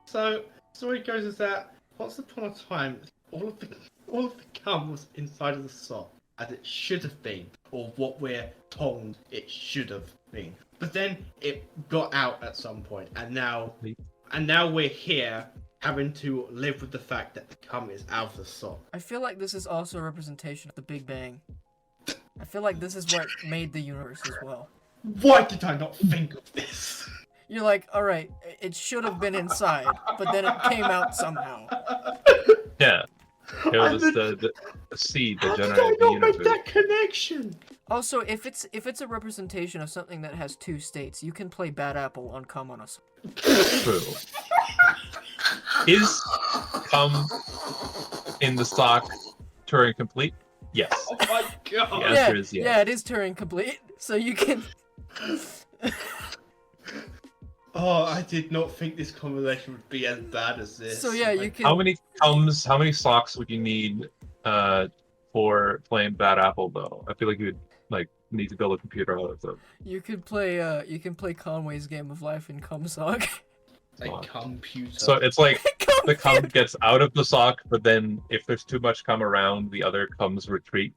So story goes is that once upon a time, all of the cum was inside of the sock, as it should have been, or what we're told it should have been. But then it got out at some point, and now we're here having to live with the fact that the cum is out of the sock. I feel like this is also a representation of the Big Bang. I feel like this is what made the universe as well. Why did I not think of this? You're like, all right, it should have been inside, but then it came out somehow. Yeah. It was the seed that generated the How did I not universe. make that connection? Also, if it's a representation of something that has two states, you can play Bad Apple on cum on us. True. Is cum in the sock Turing complete? Yes. Oh my god. The answer is yes. Yeah, it is Turing complete, so you can... Oh, I did not think this conversation would be as bad as this. So yeah, you can... How many socks would you need for playing Bad Apple though? I feel like you would need to build a computer out of them. You can play Conway's Game of Life in cum sock. A computer. So it's like the cum gets out of the sock, but then if there's too much cum around, the other cums retreat.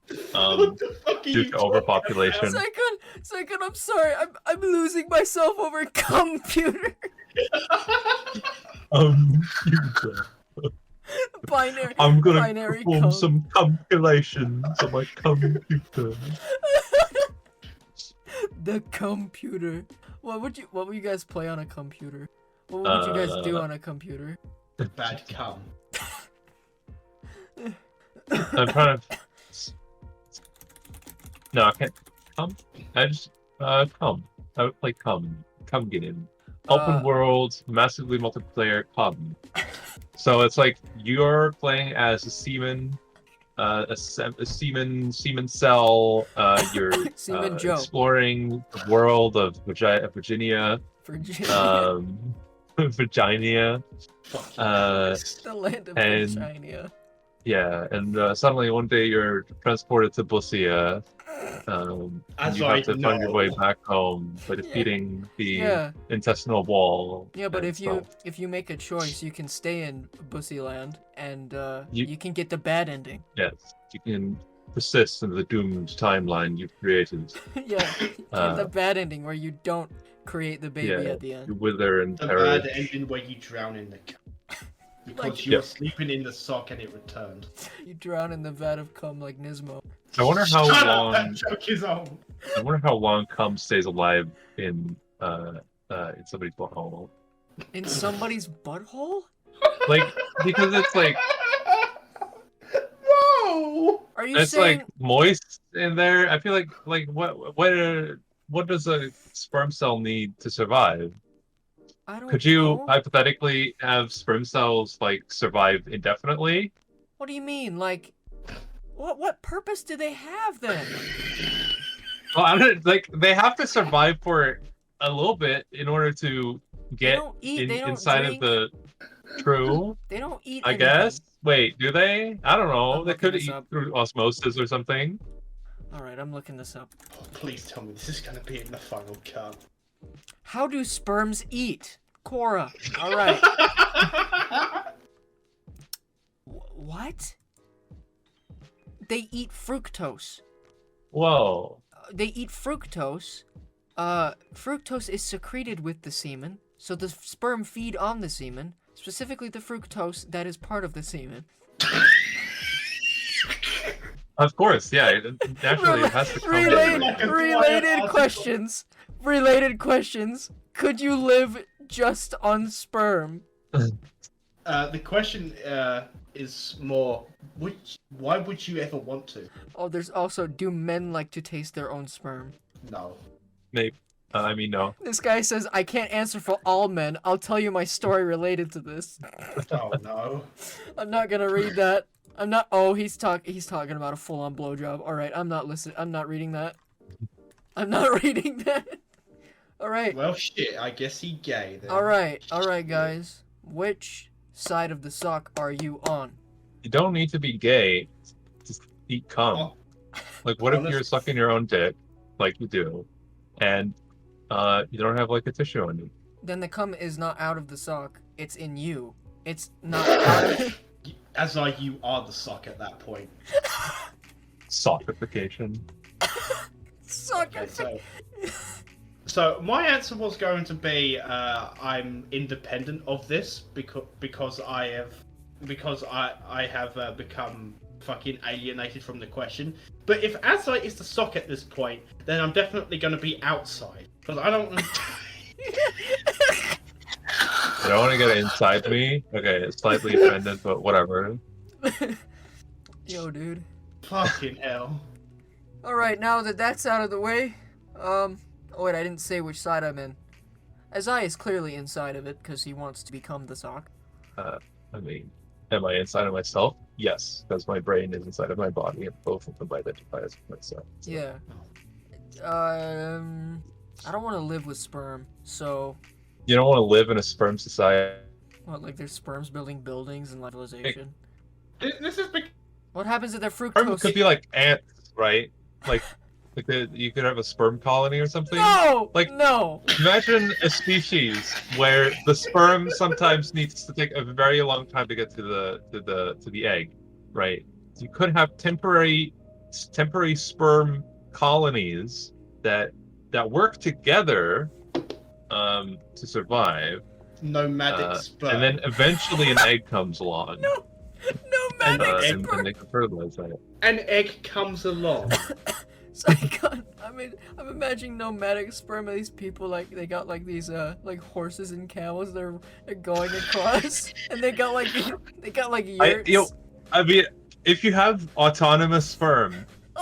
Due to overpopulation. Xzyckon, I'm sorry. I'm losing myself over computer. Binary. I'm gonna binary perform cum. some calculations on my computer. The computer. What would you guys play on a computer? What would you guys do on a computer? Bad cum. I'm trying to. No, I can't. I just come. I would play come. Come get in. Open world, massively multiplayer. Come. So it's like you're playing as a seaman, a seaman cell. You're Seaman Joe. Exploring the world of Virginia. Virginia. Virginia. The land of Virginia. Yeah, and suddenly one day you're transported to Busia. And you have to find your way back home by defeating the intestinal wall. Yeah, but if you make a choice, you can stay in Busyland and you can get the bad ending. Yes, you can persist in the doomed timeline you've created. Yeah, the bad ending where you don't create the baby at the end. You wither and the perish. bad ending where you drown in the because you were sleeping in the sock and it returned. You drown in the vat of cum like Nismo. I wonder how long. That joke is on. I wonder how long cum stays alive in somebody's butthole. In somebody's butthole? Like because it's like. No. Are you It's saying like moist in there. I feel like what does a sperm cell need to survive? I don't Could you know. hypothetically have sperm cells like survive indefinitely? What do you mean? Like, what purpose do they have then? Well, I don't like they have to survive for a little bit in order to They get don't eat. They don't inside drink. of the true. They don't eat. I anything. guess. Wait, do they? I don't know. I'm They looking could this eat up. through osmosis or something. All right, I'm looking this up. Oh, please tell me this is gonna be in the final cut. How do sperms eat? Cora. All right. What? They eat fructose. Whoa. They eat fructose. Fructose is secreted with the semen, so the sperm feed on the semen, specifically the fructose that is part of the semen. Of course, yeah. Naturally, it has to come. Related questions. Related questions. Could you live just on sperm? The question is more, why would you ever want to? Oh, there's also, do men like to taste their own sperm? No. Maybe. I mean, no. This guy says, I can't answer for all men. I'll tell you my story related to this. Oh no. I'm not gonna read that. I'm not. Oh, he's talking about a full-on blowjob. All right, I'm not listening. I'm not reading that. I'm not reading that. All right. Well, shit. I guess he gay then. All right, guys. Which side of the sock are you on? You don't need to be gay. Just eat cum. Oh. Like, what if Honest- you're sucking your own dick, like you do, and you don't have like a tissue on you? Then the cum is not out of the sock. It's in you. It's not out of. Azai, you are the sock at that point. Sockification. Sock. Okay, so my answer was going to be I'm independent of this because I have become fucking alienated from the question. But if Azai is the sock at this point, then I'm definitely going to be outside because I don't. You don't want to get it inside me? Okay, it's slightly offended, but whatever. Yo, dude. Fucking hell. All right, now that that's out of the way, oh wait, I didn't say which side I'm in. Azai is clearly inside of it because he wants to become the sock. I mean, am I inside of myself? Yes, because my brain is inside of my body, and both of them identify as myself. So. Yeah. I don't want to live with sperm, so. You don't want to live in a sperm society. What, like there's sperms building buildings and civilization? This is What happens if they're Sperm fructose? could be like ants, right? Like you could have a sperm colony or something. No! Like No! imagine a species where the sperm sometimes needs to take a very long time to get to the egg, right? You could have temporary sperm colonies that work together to survive. nomadic sperm. And then eventually an egg comes along. Nomadic And sperm! they can fertilize that. An egg comes along. I'm imagining nomadic sperm of these people, like they got like these like horses and camels they're going across, and they got like yurts. I mean, if you have autonomous sperm,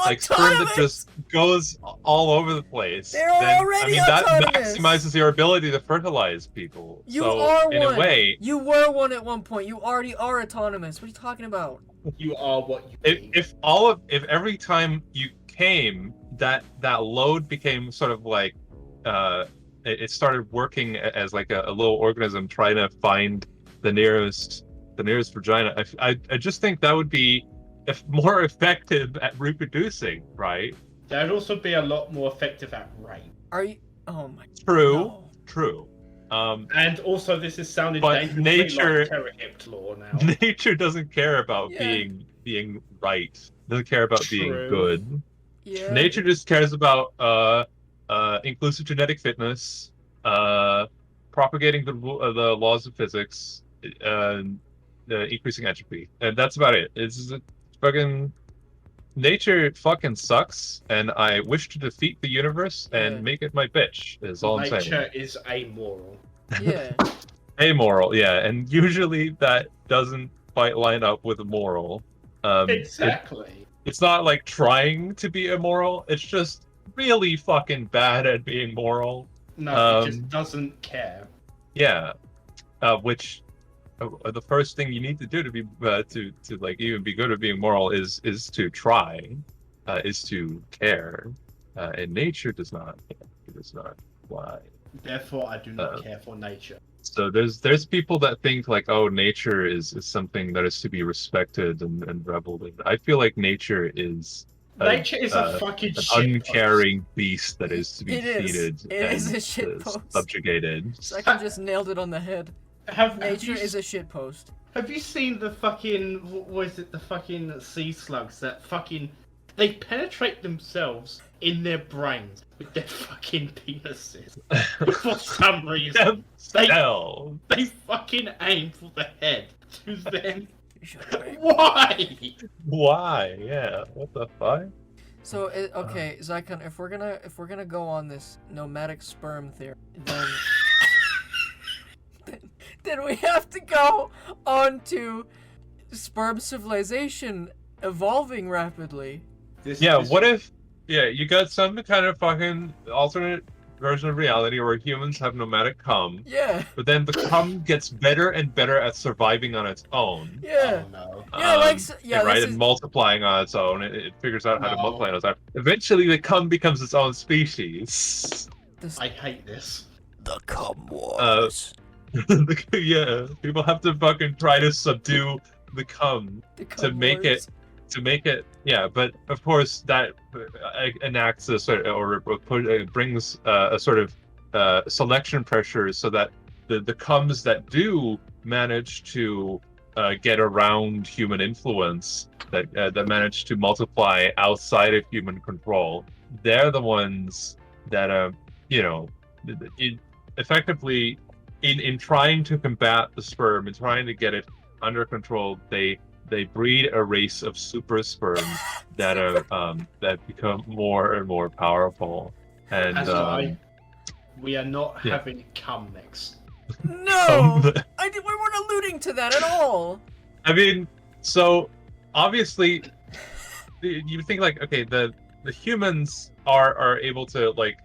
like sperm that just goes all over the place, They're then, already that autonomous. maximizes your ability to fertilize people. You so, are in one. a way, You were one at one point. You already are autonomous. What are you talking about? You are what you eat. if every time you came, that load became sort of like it started working as like a little organism trying to find the nearest vagina. I just think that would be more effective at reproducing, right? That'd also be a lot more effective at rape. Are you? Oh my. True. And also, this is sounding But dangerously nature- like Terra law now. Nature doesn't care about Yeah. being right. Doesn't care about being True. good. Yeah. Nature just cares about inclusive genetic fitness, propagating the laws of physics, increasing entropy, and that's about it. It's fucking nature. Fucking sucks, and I wish to defeat the universe and Yeah. make it my bitch. Is all I'm saying. Nature is amoral. Yeah. Amoral, yeah, and usually that doesn't quite line up with moral. Exactly. It's not like trying to be immoral. It's just really fucking bad at being moral. No, it Um, just doesn't care. Yeah, which the first thing you need to do to be to like even be good at being moral is to try, is to care, and nature does not care. It does not fly. Therefore, I do not care for nature. So there's people that think like, oh, nature is something that is to be respected and reveled in. I feel like nature is nature is a fucking an shit uncaring post. Beast that is to be feted It is and a shit post. subjugated. Xzyckon just nailed it on the head. Nature is a shit post. Have you seen the fucking, what is it, the fucking sea slugs that fucking, they penetrate themselves in their brains with their fucking penises. For some reason. They fucking aim for the head to then... Why? Why? Yeah, what the fuck? So, okay, Xzyckon, if we're gonna go on this nomadic sperm theory, then... then we have to go on to sperm civilization evolving rapidly. What if you got some kind of fucking alternate version of reality where humans have nomadic cum. Yeah. But then the cum gets better and better at surviving on its own. Yeah. Oh, no. Yeah, right, and multiplying on its own. It figures out how to multiply on its own. Eventually, the cum becomes its own species. I hate this. The cum wars. Yeah, people have to fucking try to subdue the cum to make it. Yeah, but of course that enacts a sort of, or brings a sort of selection pressure, so that the cums that do manage to get around human influence, that manage to multiply outside of human control, they're the ones that effectively in trying to combat the sperm and trying to get it under control, they breed a race of super sperm that that become more and more powerful. And Azai, we are not having cum next. No, we weren't alluding to that at all. I mean, so obviously, you think like, okay, the humans are able to like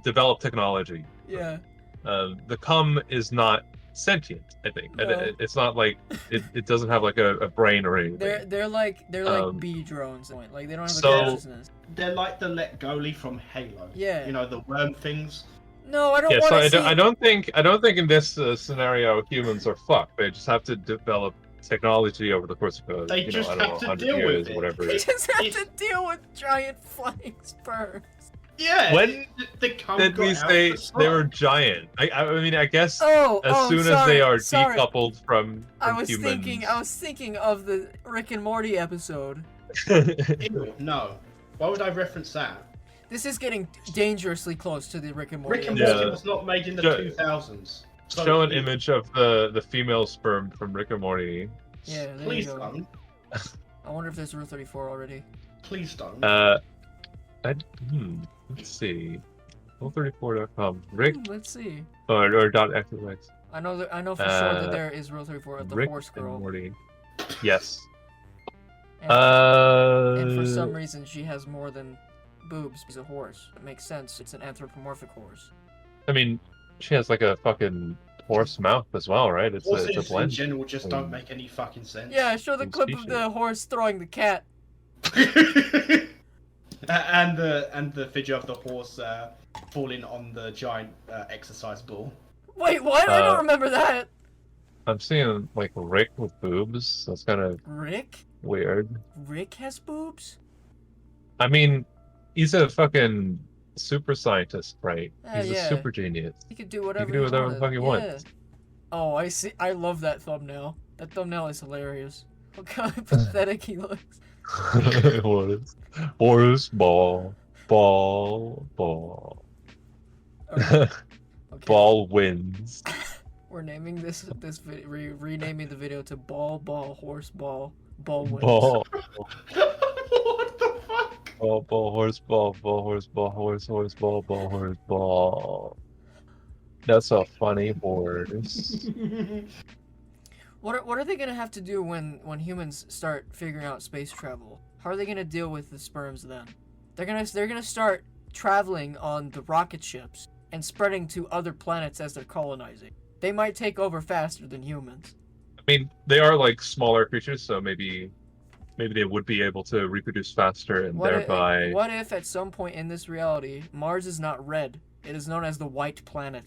develop technology. Yeah. The cum is not sentient, I think. No. It's not like it doesn't have like a brain or anything. They're like bee drones. Like they don't have a consciousness. They're like the Let Goalie from Halo. Yeah. You know, the worm things. No, I don't want to see. I don't think in this scenario humans are fucked. They just have to develop technology over the course of they just have to deal years, with it. Whatever. They just have to deal with giant flying sperms. Yeah. When did we say they were giant? I mean, I guess as soon as they are decoupled from humans. I was thinking of the Rick and Morty episode. No. Why would I reference that? This is getting dangerously close to the Rick and Morty. Rick and Morty was not made in the 2000s. So show an image of the female sperm from Rick and Morty. Yeah, there please you go. don't. I wonder if there's Rule 34 already. Please don't. Let's see. Rule34.com. Rick. Let's see. Or .xyz. I know for sure that there is Rule 34 of the Rick horse girl. And Morty. Yes. And for some reason she has more than boobs. She's a horse. It makes sense. It's an anthropomorphic horse. I mean, she has like a fucking horse mouth as well, right? It's a blend. In general just don't make any fucking sense. Yeah, show the clip of the horse throwing the cat. and the figure of the horse falling on the giant exercise ball. Wait, what? I don't remember that. I'm seeing like Rick with boobs. That's kind of weird. Rick has boobs? I mean, he's a fucking super scientist, right? He's a super genius. He could do whatever the fuck he wants. Oh, I see. I love that thumbnail. That thumbnail is hilarious. Look how pathetic he looks. Horse ball. Okay. Ball wins. We're naming this video, renaming the video to ball, horse, ball wins. Ball. What the fuck? Ball, horse, ball. That's a funny horse. What are they gonna have to do when humans start figuring out space travel? How are they gonna deal with the sperms then? They're gonna start traveling on the rocket ships and spreading to other planets as they're colonizing. They might take over faster than humans. I mean, they are like smaller creatures, so maybe they would be able to reproduce faster and thereby. What if at some point in this reality, Mars is not red? It is known as the white planet.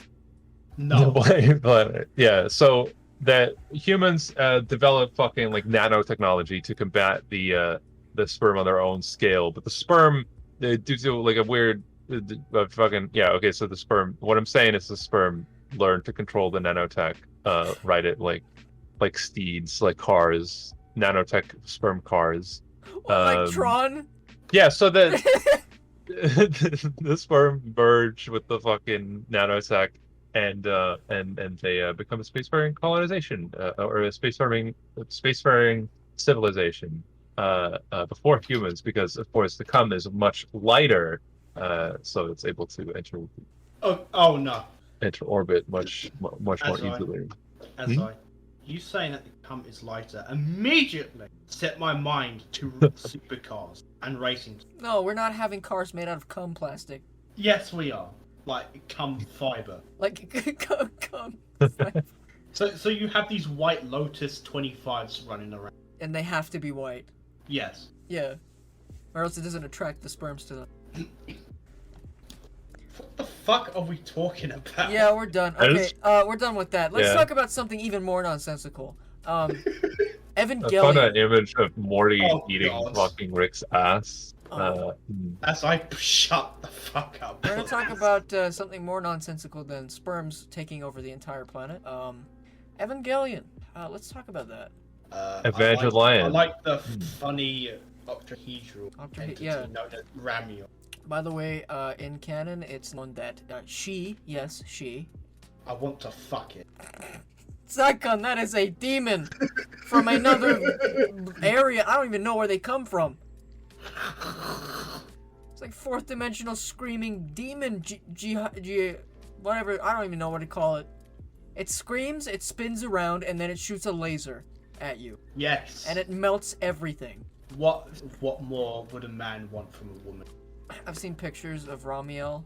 No. The white planet. Yeah. So that humans develop fucking like nanotechnology to combat the sperm on their own scale, but the sperm due to like a weird fucking yeah. Okay, so the sperm. What I'm saying is the sperm learn to control the nanotech, ride it like steeds, like cars, nanotech sperm cars. Like Tron? Yeah, so that the sperm merge with the fucking nanotech and they become a spacefaring colonization or a spacefaring civilization before humans, because of course the cum is much lighter, so it's able to enter orbit much more easily. Azai, you saying that the cum is lighter immediately set my mind to supercars and racing. No, we're not having cars made out of cum plastic. Yes, we are. Like cum fiber. Like cum. So you have these white Lotus 25s running around. And they have to be white. Yes. Yeah. Or else it doesn't attract the sperms to them. What the fuck are we talking about? Yeah, we're done. Okay, we're done with that. Let's talk about something even more nonsensical. Evangelion. I found an image of Morty eating fucking Rick's ass. As I shut the fuck up. We're gonna talk about something more nonsensical than sperms taking over the entire planet. Evangelion. Let's talk about that. Evangelion. I like the funny octahedral entity known as Ramiel. By the way, in canon, it's known that she. I want to fuck it. Xzyckon, that is a demon from another area. I don't even know where they come from. It's like fourth dimensional screaming demon whatever. I don't even know what to call it. It screams, it spins around, and then it shoots a laser at you. Yes. And it melts everything. What more would a man want from a woman? I've seen pictures of Ramiel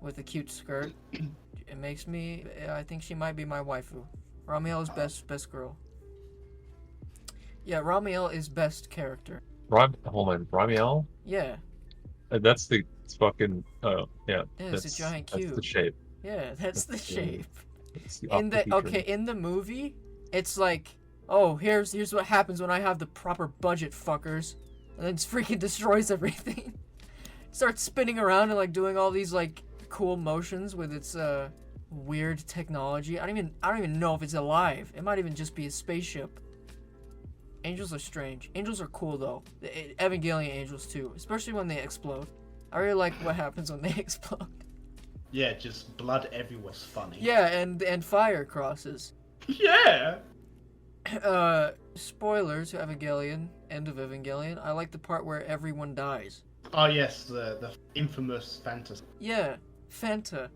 with a cute skirt. It makes me. I think she might be my waifu. Ramiel is best girl. Yeah, Ramiel is best character. Hold on, Ramiel? Yeah. That's the fucking. Oh yeah. Yeah, it's a giant cube. That's the shape. Yeah, that's the shape. The in the movie, it's like, oh, here's what happens when I have the proper budget, fuckers, and then it freaking destroys everything. Starts spinning around and like doing all these like cool motions with its weird technology. I don't even know if it's alive. It might even just be a spaceship. Angels are strange. Angels are cool though. Evangelion angels too, especially when they explode. I really like what happens when they explode. Yeah, just blood everywhere's funny. Yeah, and fire crosses. Yeah. Spoilers to Evangelion. End of Evangelion. I like the part where everyone dies. Oh yes, the infamous Fanta. Yeah, Fanta.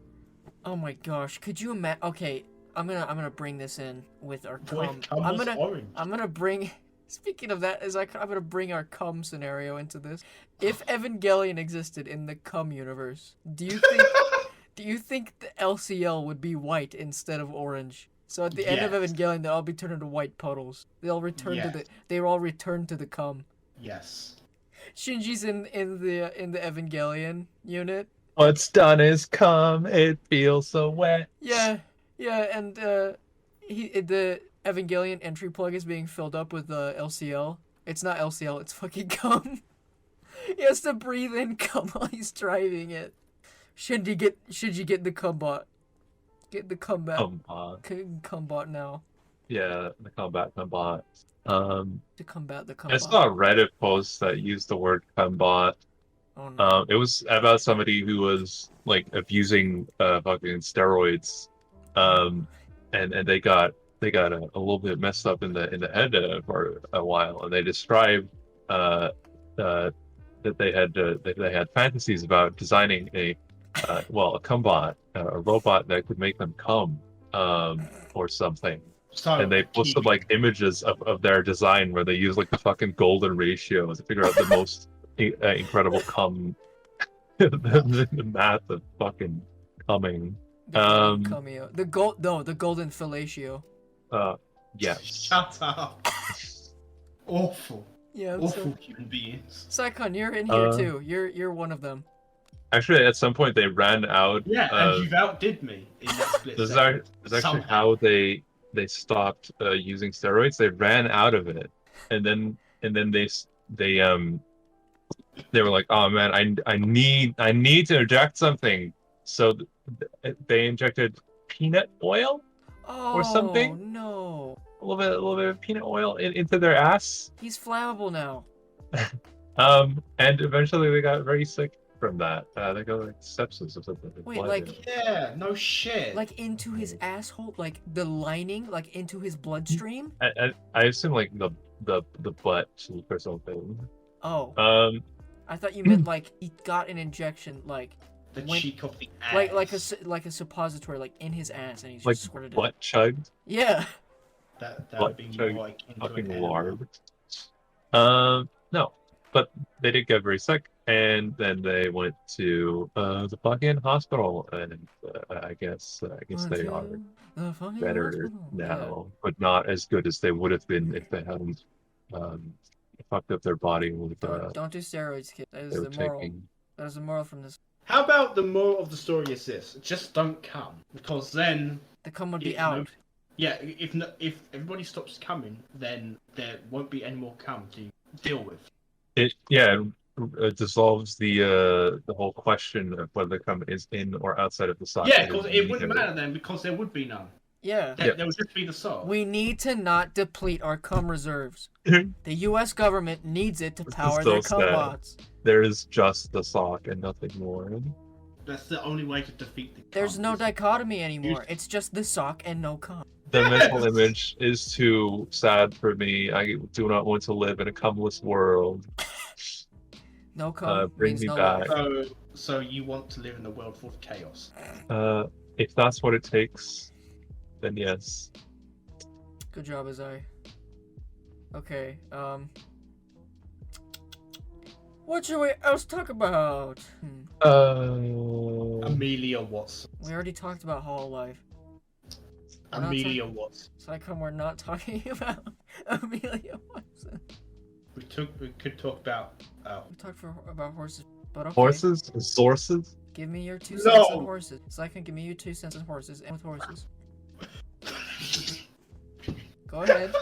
Oh my gosh, could you imagine? Okay, I'm gonna bring this in with our cum. I'm gonna bring. Speaking of that, I'm gonna bring our cum scenario into this. If Evangelion existed in the cum universe, do you think the LCL would be white instead of orange? So at the end of Evangelion, they'll all be turned into white puddles. They'll all return to the cum. Yes. Shinji's in the Evangelion unit. What's done is come. It feels so wet. Yeah, and the Evangelion entry plug is being filled up with LCL. It's not LCL. It's fucking cum. He has to breathe in cum while he's driving it. Shinji get the cumbot. Get the comeback. Cumbot now. Yeah, the combat cumbot. To combat the cumbot. I saw a Reddit post that used the word cumbot. Oh no. It was about somebody who was like abusing fucking steroids, and they got a little bit messed up in the head for a while, and they described that they had fantasies about designing a cumbot, a robot that could make them cum, or something. So and they posted like images of their design where they use like the fucking golden ratio to figure out the most incredible cum, the math of fucking coming. cameo. The golden fellatio. Yes. Shut up. Awful. Yeah, awful human beings. Xzyckon, you're in here too. You're one of them. Actually, at some point they ran out. Yeah, and you've outdid me in that split second. This is actually how they stopped using steroids. They ran out of it, and then they were like, oh man, I need to inject something. So they injected peanut oil or something. Oh no! A little bit of peanut oil into their ass. He's flammable now. And eventually they got very sick from that. They got like sepsis or something. Wait, like yeah, no shit. Like into his asshole, like the lining, like into his bloodstream. I assume like the butt or something. Oh. I thought you meant like he got an injection, like the cheek of the ass. like a suppository, like in his ass, and he just like squirted butt it. chugged. Yeah. That would be more like fucking larb. No, but they did get very sick, and then they went to the fucking hospital, and I guess they are better now, but not as good as they would have been if they hadn't fucked up their body with. Don't do steroids, kid. That is the moral. That is the moral from this. How about the moral of the story is this: just don't come, because then the cum would be out. Yeah, if everybody stops coming, then there won't be any more cum to deal with. It dissolves the whole question of whether the cum is in or outside of the sock. Yeah, because it wouldn't matter then, because there would be none. Yeah. There would just be the sock. We need to not deplete our cum reserves. The U.S. government needs it to power their cum bots. There is just the sock and nothing more. That's the only way to defeat the cum. There's no dichotomy anymore. It's just the sock and no cum. The mental image is too sad for me. I do not want to live in a cumless world. No cum bring means me no back. life. So you want to live in a world full of chaos? If that's what it takes, then yes. Good job, Azai. Okay, what should we else talk about? Amelia Watson. We already talked about Hololive. Amelia Watson. Xzyckon, we're not talking about Amelia Watson. We could talk about. We talked about horses, but okay. Horses? Sources? Give me your 2 cents on horses. Xzyckon, give me your 2 cents on horses and with horses. Go ahead.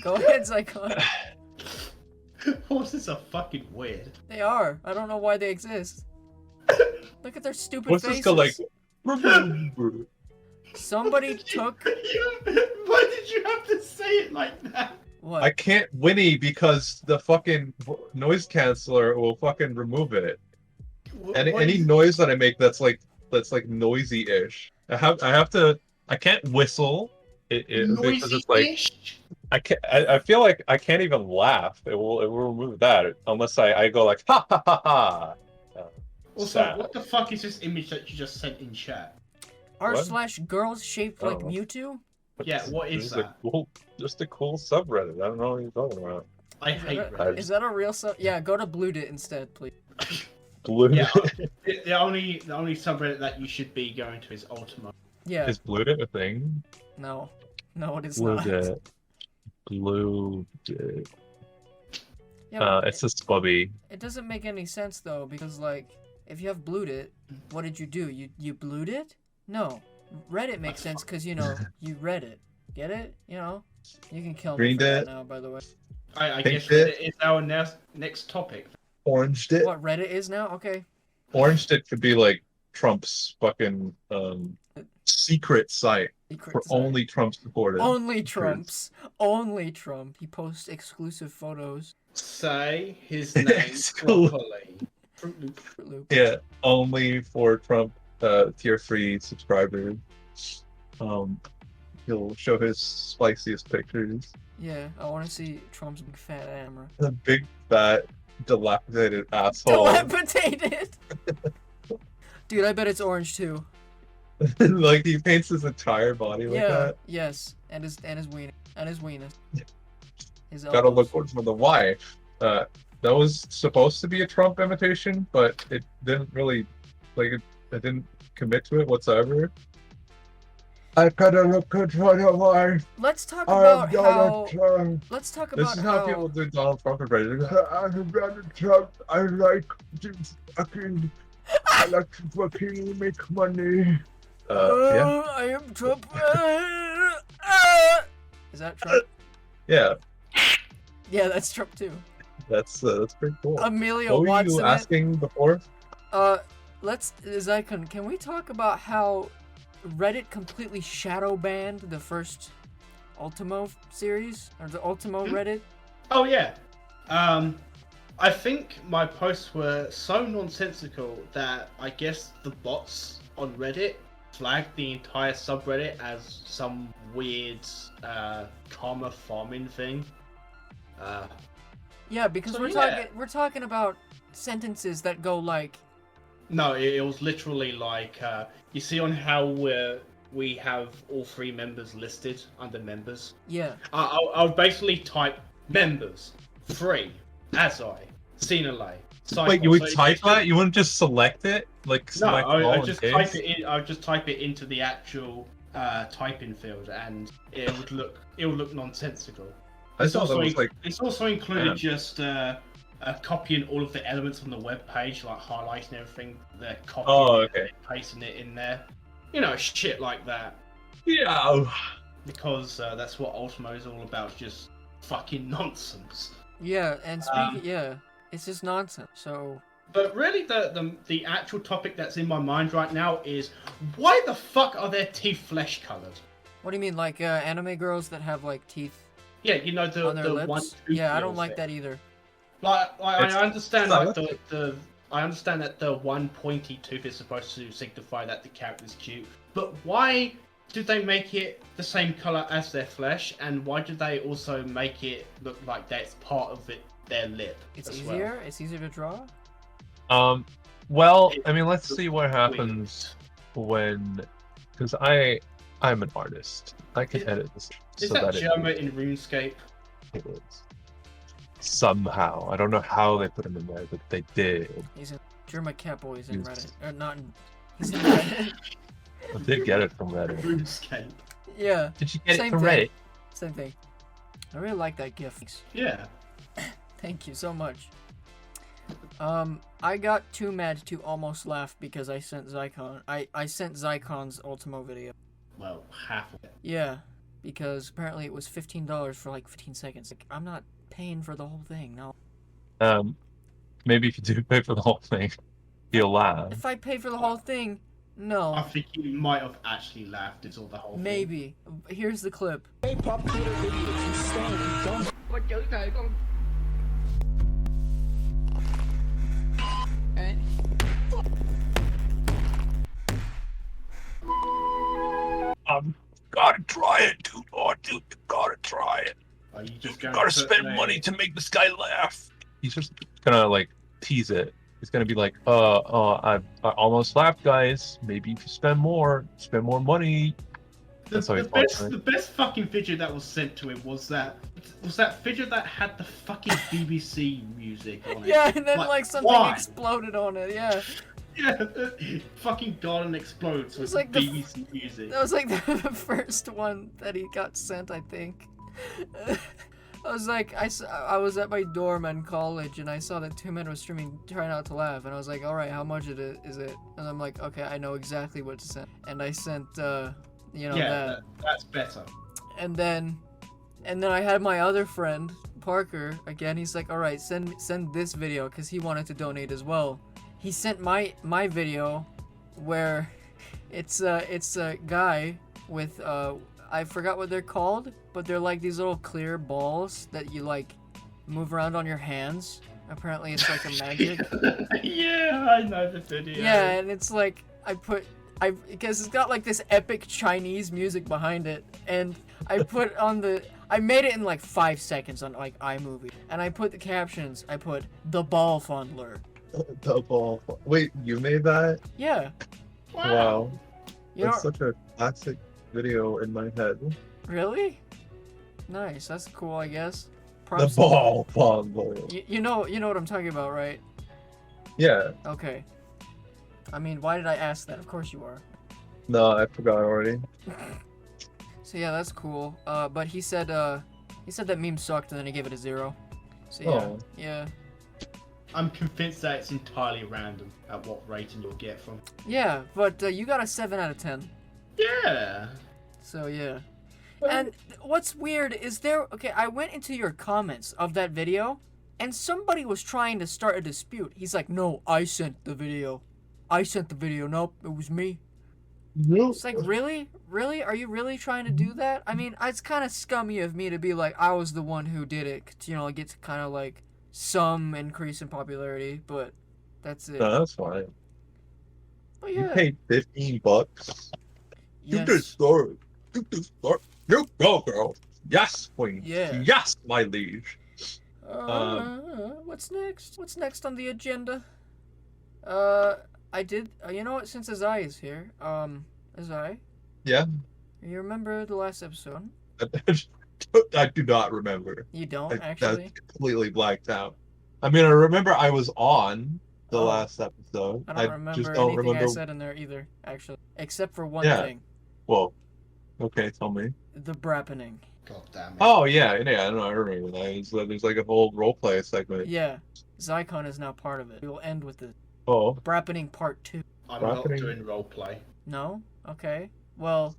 Go ahead, Xzyckon. Horses are fucking weird. They are. I don't know why they exist. Look at their stupid Horses faces. go like. Somebody took. Why did you have to say it like that? What? I can't whinny because the fucking noise canceller will fucking remove it. Any noise that I make that's like noisy-ish. I can't whistle. Because it's like I feel like I can't even laugh. It will remove that unless I go like ha ha ha ha. Also, what the fuck is this image that you just sent in chat? r/girls shaped like Mewtwo? Yeah, what is that? Just a cool subreddit. I don't know what you're talking about. I hate Reddit. Is that a real sub? Yeah, go to Bluedit instead, please. Bluedit? Yeah, the only subreddit that you should be going to is Ultima. Yeah. Is Bluedit a thing? No, it is Bluedit. not. Bluedit. Yeah, it's a spubby. It doesn't make any sense though, because like, if you have Bluedit, what did you do? You blued it? No. Reddit makes sense because, you know, you read it. Get it? You know? You can kill me for that now, by the way. I guess Reddit is our next topic. Oranged it? What, Reddit is now? Okay. Oranged it could be like Trump's fucking secret site for only Trump supporters. Only Trumps. Only Trump. He posts exclusive photos. Say his name properly. Fruit Loop. Yeah, only for Trump tier 3 subscribers. He'll show his spiciest pictures. Yeah, I want to see Trump's big fat hammer. The big fat dilapidated asshole. Dilapidated. Dude, I bet it's orange too. Like he paints his entire body like that. Yes, and his wiener and his weenus. His Gotta look for the why. That was supposed to be a Trump imitation, but it didn't really it didn't commit to it whatsoever. I gotta look at my. Let's talk about how. Let's talk about This is how people do Donald Trump impressions. I'm Donald Trump. I like to fucking make money. Yeah. I am Trump. Is that Trump? Yeah. Yeah, that's Trump too. That's pretty cool. Amelia what were Watson. you asking before? Let's Xzyckon, can we talk about how Reddit completely shadow banned the first Ultimo series or the Ultimo Reddit? Oh yeah. I think my posts were so nonsensical that I guess the bots on Reddit flagged the entire subreddit as some weird karma farming thing. Yeah, because So, we're talking about sentences that go like. No, it was literally like you see on how we have all 3 members listed under members. Yeah. I would basically type members 3 Azai Sinale. Wait, you would type that? You wouldn't just select it? Like No, select I all just in type case? it in. I would just type it into the actual typing field, and it would look nonsensical. I thought that was like. It's also included just copying all of the elements on the web page, like highlighting everything. They're copying it and pasting it in there. You know, shit like that. Yeah. Because that's what Ultimo is all about, just fucking nonsense. Yeah, and speaking, it's just nonsense. So. But really, the actual topic that's in my mind right now is why the fuck are their teeth flesh colored? What do you mean, like anime girls that have like teeth? Yeah, you know on their lips? one. Yeah, I don't like that either. Like I understand, like the I understand that the one pointy tooth is supposed to signify that the character's cute, but why do they make it the same color as their flesh, and why do they also make it look like that's part of their lip? It's easier. Well? It's easier to draw. Well, I mean, let's see what happens when, because I'm an artist. I can edit this. Is that Germa in RuneScape? It is. Somehow, I don't know how they put him in there, but they did. He's in Germa can't always in Reddit, or not in. He's in Reddit. I did get it from Reddit. RuneScape. Yeah. Did you get Same it from thing. Reddit? Same thing. I really like that GIF. Yeah. Thank you so much. I got too mad to almost laugh because I sent Xzyckon. I sent Xzyckon's Ultimo video. Well, half of it. Yeah, because apparently it was $15 for like 15 seconds. Like, I'm not paying for the whole thing, no. Maybe if you do pay for the whole thing, you'll laugh. If I pay for the whole thing, no. I think you might have actually laughed at all the whole thing. Maybe. Here's the clip. K-pop Twitter videos, you stand, you don't. Gotta try it, dude. Oh, dude, you gotta try it. Are you just going Gotta spend money to make this guy laugh. He's just gonna like tease it. He's gonna be like, I almost laughed, guys. Maybe if you spend more money. The best fucking video that was sent to him was that video that had the fucking BBC music on it. Yeah, and then like something exploded on it. Yeah. Yeah, fucking Garden explodes with like BBC music. That was like the first one that he got sent, I think. I was like, I was at my dorm in college and I saw that 2 men was streaming Try Not to Laugh, and I was like, all right, how much is it? And I'm like, okay, I know exactly what to send. And I sent, that's better. And then I had my other friend Parker again. He's like, all right, send this video because he wanted to donate as well. He sent my video where it's a guy with I forgot what they're called, but they're like these little clear balls that you like move around on your hands. Apparently it's like a magic. Yeah, I know the video. Yeah, and it's like because it's got like this epic Chinese music behind it, and I made it in like 5 seconds on like iMovie, and I put the captions. I put the ball fondler. The ball. Wait, you made that? Yeah. Wow. You That's such a classic video in my head. Really? Nice. That's cool, I guess. The ball fondler. You know what I'm talking about, right? Yeah. Okay. I mean, why did I ask that? Of course you are. No, I forgot already. So yeah, that's cool. But he said that meme sucked, and then he gave it a 0. So yeah, Oh. yeah. I'm convinced that it's entirely random at what rating you'll get from. Yeah, but you got a 7 out of 10. Yeah. So yeah. And what's weird is I went into your comments of that video, and somebody was trying to start a dispute. He's like, no, I sent the video. Nope, it was me. It's like, really? Really? Are you really trying to do that? I mean, it's kind of scummy of me to be like, I was the one who did it. You know, get kind of like some increase in popularity, but that's it. No, that's fine. But yeah. You paid $15. Yes. Do this story. You go, girl. Yes, queen. Yeah. Yes, my liege. What's next? What's next on the agenda? I did. You know what? Since Azai is here, Azai. Yeah. You remember the last episode? I do not remember. You don't That's actually. completely blacked out. I mean, I remember I was on the last episode. I don't remember just don't anything remember. I said in there either, actually, except for one Yeah. thing: Okay, tell me. the brappening. God damn it. Oh yeah, no, I remember that. There's like a whole roleplay segment. Yeah, Xzyckon is now part of it. We will end with the Oh. brappening part 2. I'm not Rocketing. doing roleplay. No? Okay. Well,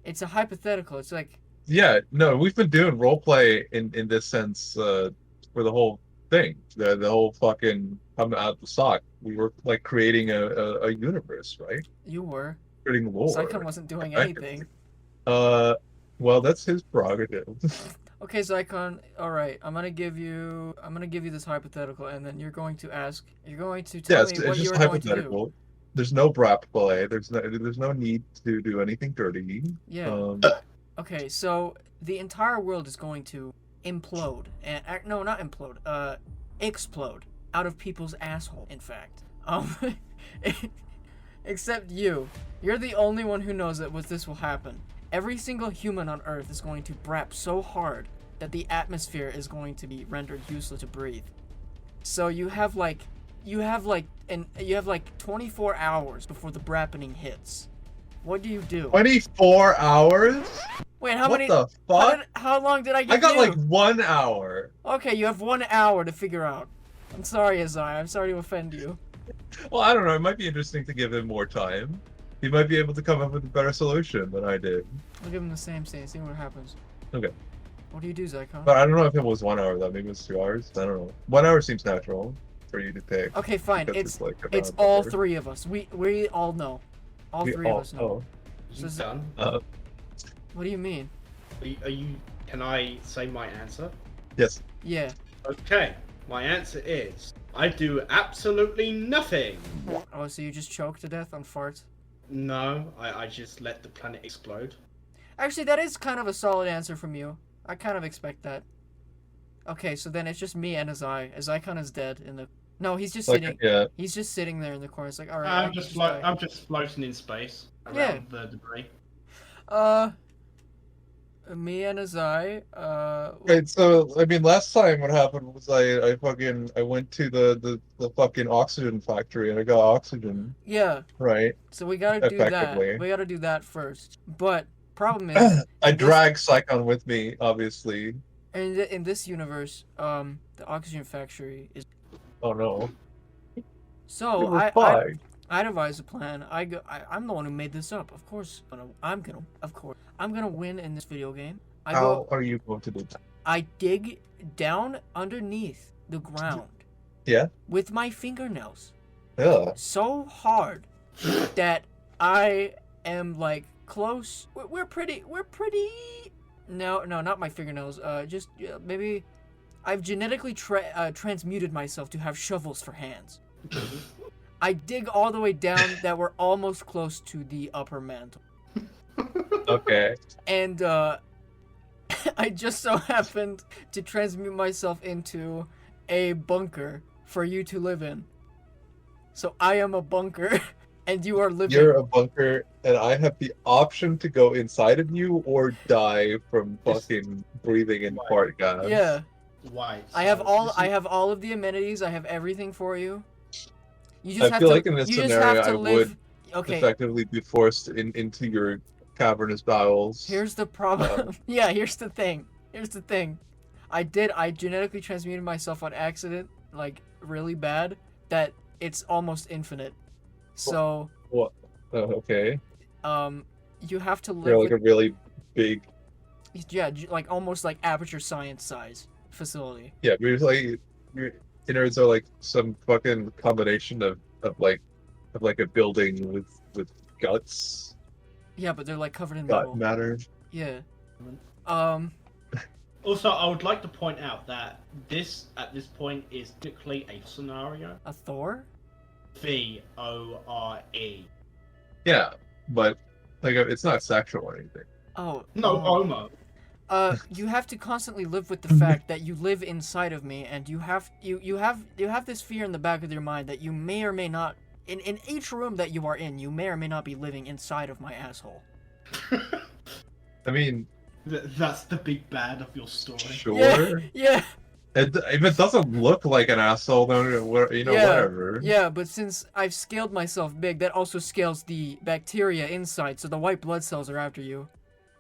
it's a hypothetical. It's like, Yeah, no, we've been doing roleplay in this sense for the whole thing. The whole fucking coming out the sock. We were like creating a universe, right? you were. Creating lore. Xzyckon wasn't doing Effectively. anything. Well, that's his prerogative. Okay, Xzyckon, alright, I'm gonna give you this hypothetical, and then you're going to tell me what It's you're just going to do. hypothetical. There's no brap play. There's no need to do anything dirty. Yeah. Okay, so the entire world is going to implode. No, not implode. Explode out of people's asshole, in fact. Except you. You're the only one who knows that this will happen. Every single human on Earth is going to brap so hard that the atmosphere is going to be rendered useless to breathe. So you have like 24 hours before the brappening hits. What do you do? 24 hours? Wait, how What many? the fuck? How long did I give I got you? like 1 hour. Okay, you have 1 hour to figure out. I'm sorry, Azai. I'm sorry to offend you. Well, I don't know. It might be interesting to give him more time. He might be able to come up with a better solution than I did. I'll give him the same thing. See what happens. Okay. What do you do, Xzyckon? But I don't know if it was 1 hour though. Maybe it was 2 hours. I don't know. 1 hour seems natural for you to pick. Okay, fine. because It's like all better. 3 of us. We all know. All We 3 of us know. oh. You So- done? What do you mean? Are you? Can I say my answer? Yes. Yeah. Okay. My answer is I do absolutely nothing. Oh, so you just choke to death on farts? No, I just let the planet explode. Actually, that is kind of a solid answer from you. I kind of expect that. Okay, so then it's just me and Azai. Xzyckon is dead in the. No, he's just sitting. Yeah. He's just sitting there in the corner. It's like, all right. I'm just floating in space around the debris. Me and Azai. Right. So I mean, last time what happened was I went to the fucking oxygen factory and I got oxygen. Yeah. Right. So we gotta do that. Effectively. We gotta do that first. But problem is, I dragged Xzyckon with me, obviously. in this universe, the oxygen factory is. Oh no. So It was I devised a plan. I'm the one who made this up. Of course, I'm gonna win in this video game. How are you going to do that? I dig down underneath the ground. Yeah. With my fingernails. Yeah. So hard that I am like close. We're pretty. No, not my fingernails. Just maybe I've genetically transmuted myself to have shovels for hands. I dig all the way down that we're almost close to the upper mantle. Okay. And I just so happened to transmute myself into a bunker for you to live in. So I am a bunker, and you are living. You're a bunker, and I have the option to go inside of you or die from fucking breathing in fart gas. Yeah. Why? I have all of the amenities. I have everything for you. You just I have feel to. like in this You just scenario, have to I live. would Okay. effectively be forced into your cavernous bowels. Here's the problem. Yeah. Here's the thing. I genetically transmuted myself on accident, like really bad, that it's almost infinite. So. What? Okay. You have to You're live like a really big. yeah, like almost like aperture science size facility. Yeah, but it's like your innards are like some fucking combination of like a building with guts, Yeah, but they're like covered in gut metal. matter. Yeah. Also, I would like to point out that this, at this point, is technically a scenario. A Thor? VORE. Yeah, but like it's not sexual or anything. Oh. No homo. You have to constantly live with the fact that you live inside of me, and you have this fear in the back of your mind that you may or may not, in each room that you are in, you may or may not be living inside of my asshole. I mean, that's the big bad of your story. sure. Yeah. If it doesn't look like an asshole, then whatever. Yeah, but since I've scaled myself big, that also scales the bacteria inside, so the white blood cells are after you.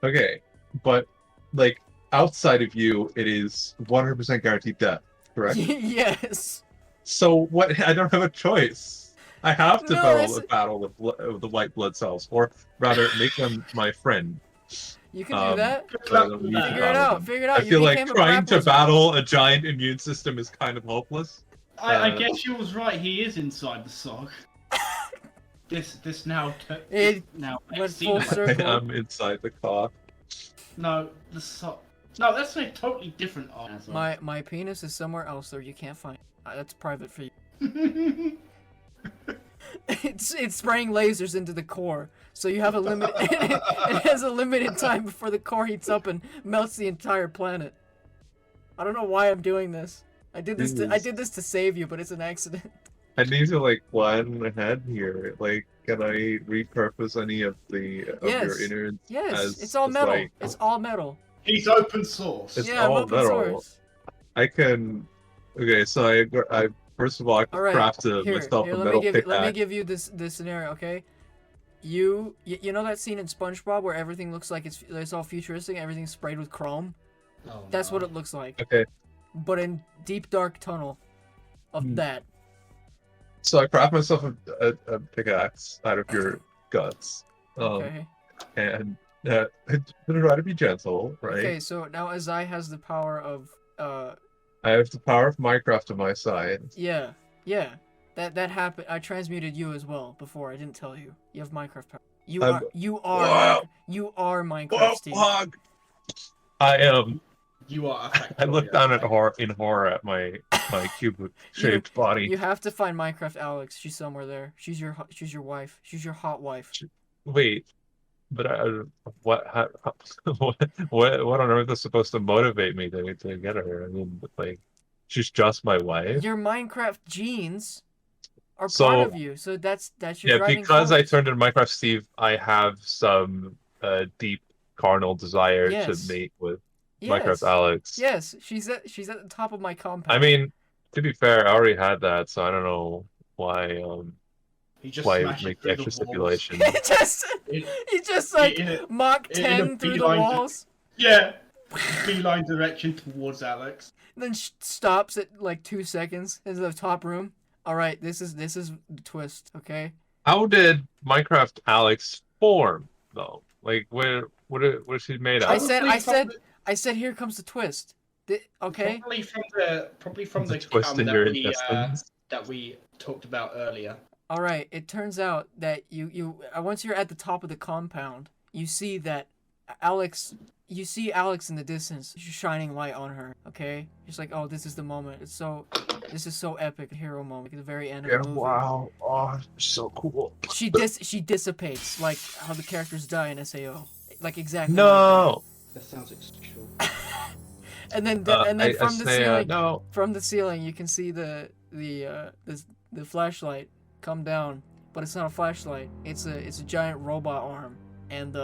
Okay, but like outside of you, it is 100% guaranteed death, correct? Yes. So what? I don't have a choice. I have to No, battle with the white blood cells, or rather, make them my friend. You can do that. Figure it out. I feel like trying to battle a giant immune system is kind of hopeless. I guess you was right. He is inside the sock. This now. It now went full circle. I'm inside the cock. No, the sock. No, that's a totally different answer. My penis is somewhere else, though. You can't find. That's private for you. It's spraying lasers into the core, so you have a limit. It has a limited time before the core heats up and melts the entire planet. I don't know why I'm doing this. I did this to save you, but it's an accident. I need to like plan ahead here. Like, can I repurpose any of your innards? Yes, it's all metal. Like, it's all metal. He's open source. It's Yeah, all I'm open metal. source. I can. Okay, so I first of all I can craft myself a metal pickaxe. Let me give you this scenario, okay? You know that scene in SpongeBob where everything looks like it's all futuristic, everything's sprayed with chrome? Oh, That's what it looks like. Okay. But in deep dark tunnel of that. So I craft myself a pickaxe out of your guts. Okay. And try to be gentle, right? Okay, so now Azai has the power of I have the power of Minecraft on my side. Yeah. That happened. I transmuted you as well before. I didn't tell you. You have Minecraft power. You are Minecraft, Steve. I am. You are. I look down in horror at my cube-shaped body. You have to find Minecraft Alex. She's somewhere there. She's your wife. She's your hot wife. Wait, but what on earth is supposed to motivate me to get her? I mean, like, she's just my wife. Your Minecraft genes are part of you, so that's your driving because force. I turned into Minecraft Steve, I have some deep carnal desire to mate with Minecraft Alex. Yes, she's at the top of my compound. I mean, to be fair, I already had that, so I don't know why make the extra stipulation. he just like Mach 10 through the walls. Yeah, beeline direction towards Alex. And then stops at like 2 seconds into the top room. All right, this is the twist, okay? How did Minecraft Alex form though? Like, what is she made of? I said, here comes the twist. Okay. Probably from the twist in your intestines that we talked about earlier. All right. It turns out that you once you're at the top of the compound, you see that Alex in the distance, shining light on her. Okay. Just like, oh, this is the moment. This is so epic, hero moment at the very end of the movie. Wow. Oh, so cool. She dissipates like how the characters die in SAO. Like exactly. No. That sounds exceptional. and then from the ceiling you can see the flashlight come down, but it's not a flashlight. It's a giant robot arm, and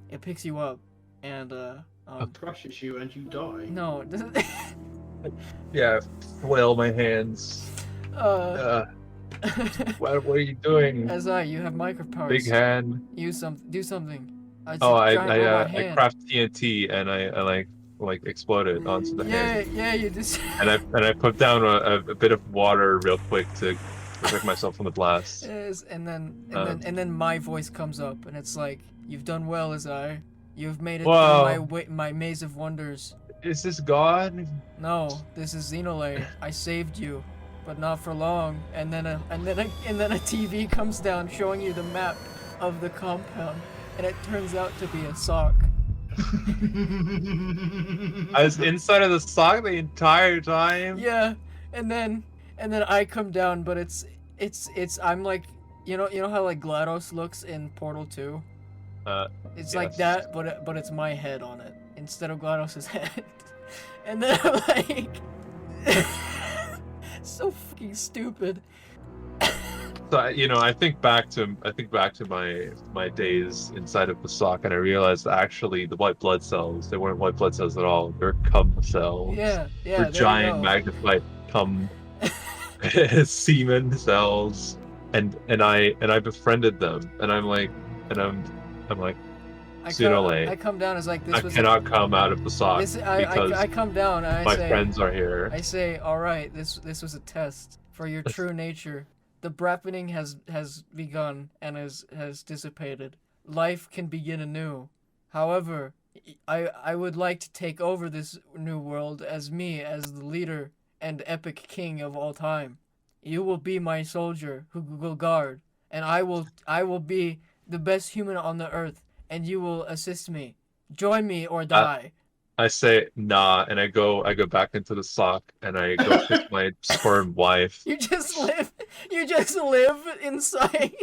it picks you up and crushes you and you die. No. Yeah, flail my hands. What are you doing? Azai, you have micro powers. Big hand. Do something. I craft TNT and I like exploded onto the hand. Yeah, you just. And I put down a bit of water real quick to protect myself from the blast. Yes, and then my voice comes up and it's like, "You've done well, Azai. You've made it through my maze of wonders." Is this God? No, this is Xenolay. I saved you, but not for long. And then a TV comes down showing you the map of the compound, and it turns out to be a sock. I was inside of the sock the entire time. Yeah, and then I come down, but it's I'm like, you know how like GLaDOS looks in Portal 2? It's like that, but it's my head on it instead of GLaDOS's head. And then I'm like, so fucking stupid. So I think back to my days inside of the sock, and I realized actually the white blood cells, they weren't white blood cells at all. They're cum cells. Yeah. They're giant magnified cum semen cells, and I befriended them, and I'm like. I come down as like, this was. I cannot come out of the sock because I come down and I say, friends are here. I say, all right, this was a test for your true nature. The brappening has begun and has dissipated. Life can begin anew. However, I would like to take over this new world as the leader and epic king of all time. You will be my soldier who will guard, and I will be the best human on the earth, and you will assist me. Join me or die. I say nah, and I go back into the sock, and I go pick my sperm wife. You just live inside.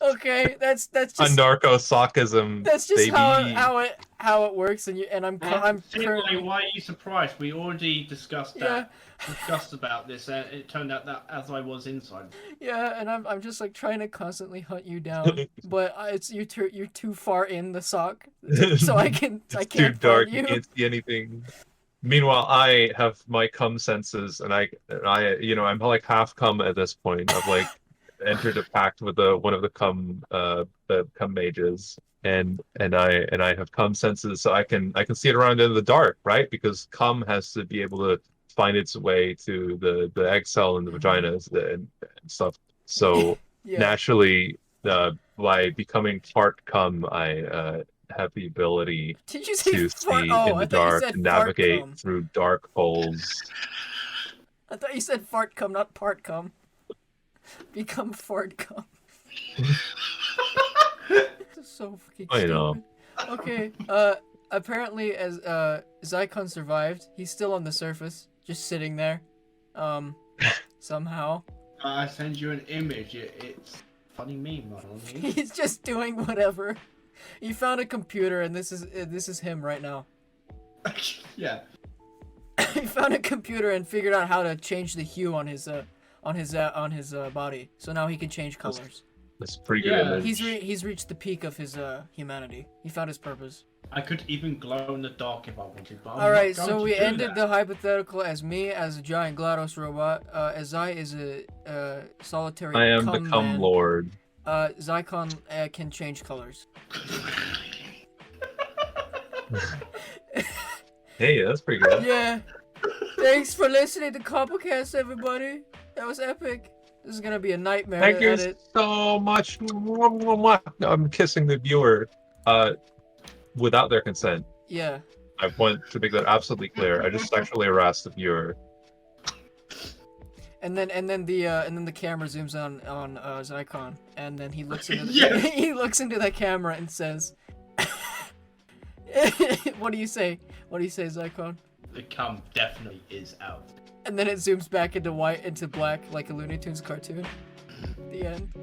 Okay, that's just a narco-sockism. That's just baby. how it works, and I'm currently. Why are you surprised? We already discussed that. Discussed about this, and it turned out that as I was inside. Yeah, and I'm just like trying to constantly hunt you down, but it's you're too far in the sock, so I can't. Too dark. You can't see anything. Meanwhile, I have my cum senses, and I'm like half cum at this point. I've like entered a pact with one of the cum mages, and I have cum senses, so I can see it around in the dark, right? Because cum has to be able to find its way to the egg cell in the vaginas and stuff. So naturally, by becoming part cum, I have the ability to see in the dark and navigate through dark holes. I thought you said fart cum, not part cum. Become fart cum. So fucking stupid. I know. Okay, apparently as Xzyckon survived, he's still on the surface, just sitting there. Somehow. I send you an image. It's funny meme, not on me. He's just doing whatever. He found a computer, and this is him right now. Yeah. He found a computer and figured out how to change the hue on his body. So now he can change colors. That's pretty good. Yeah. He's reached the peak of his humanity. He found his purpose. I could even glow in the dark if I wanted. But all right, so we ended the hypothetical as me as a giant GLaDOS robot. Azai is a solitary. I am the cum lord. Xzyckon can change colors. Hey, that's pretty good. Yeah. Thanks for listening to CopperCast, everybody. That was epic. This is gonna be a nightmare. Thank you so much. I'm kissing the viewer, without their consent. Yeah. I want to make that absolutely clear. I just sexually harassed the viewer. And then the camera zooms on Xzyckon, and then he looks into he looks into the camera and says, "What do you say? What do you say, Xzyckon?" The cum definitely is out. And then it zooms back into black like a Looney Tunes cartoon. The end.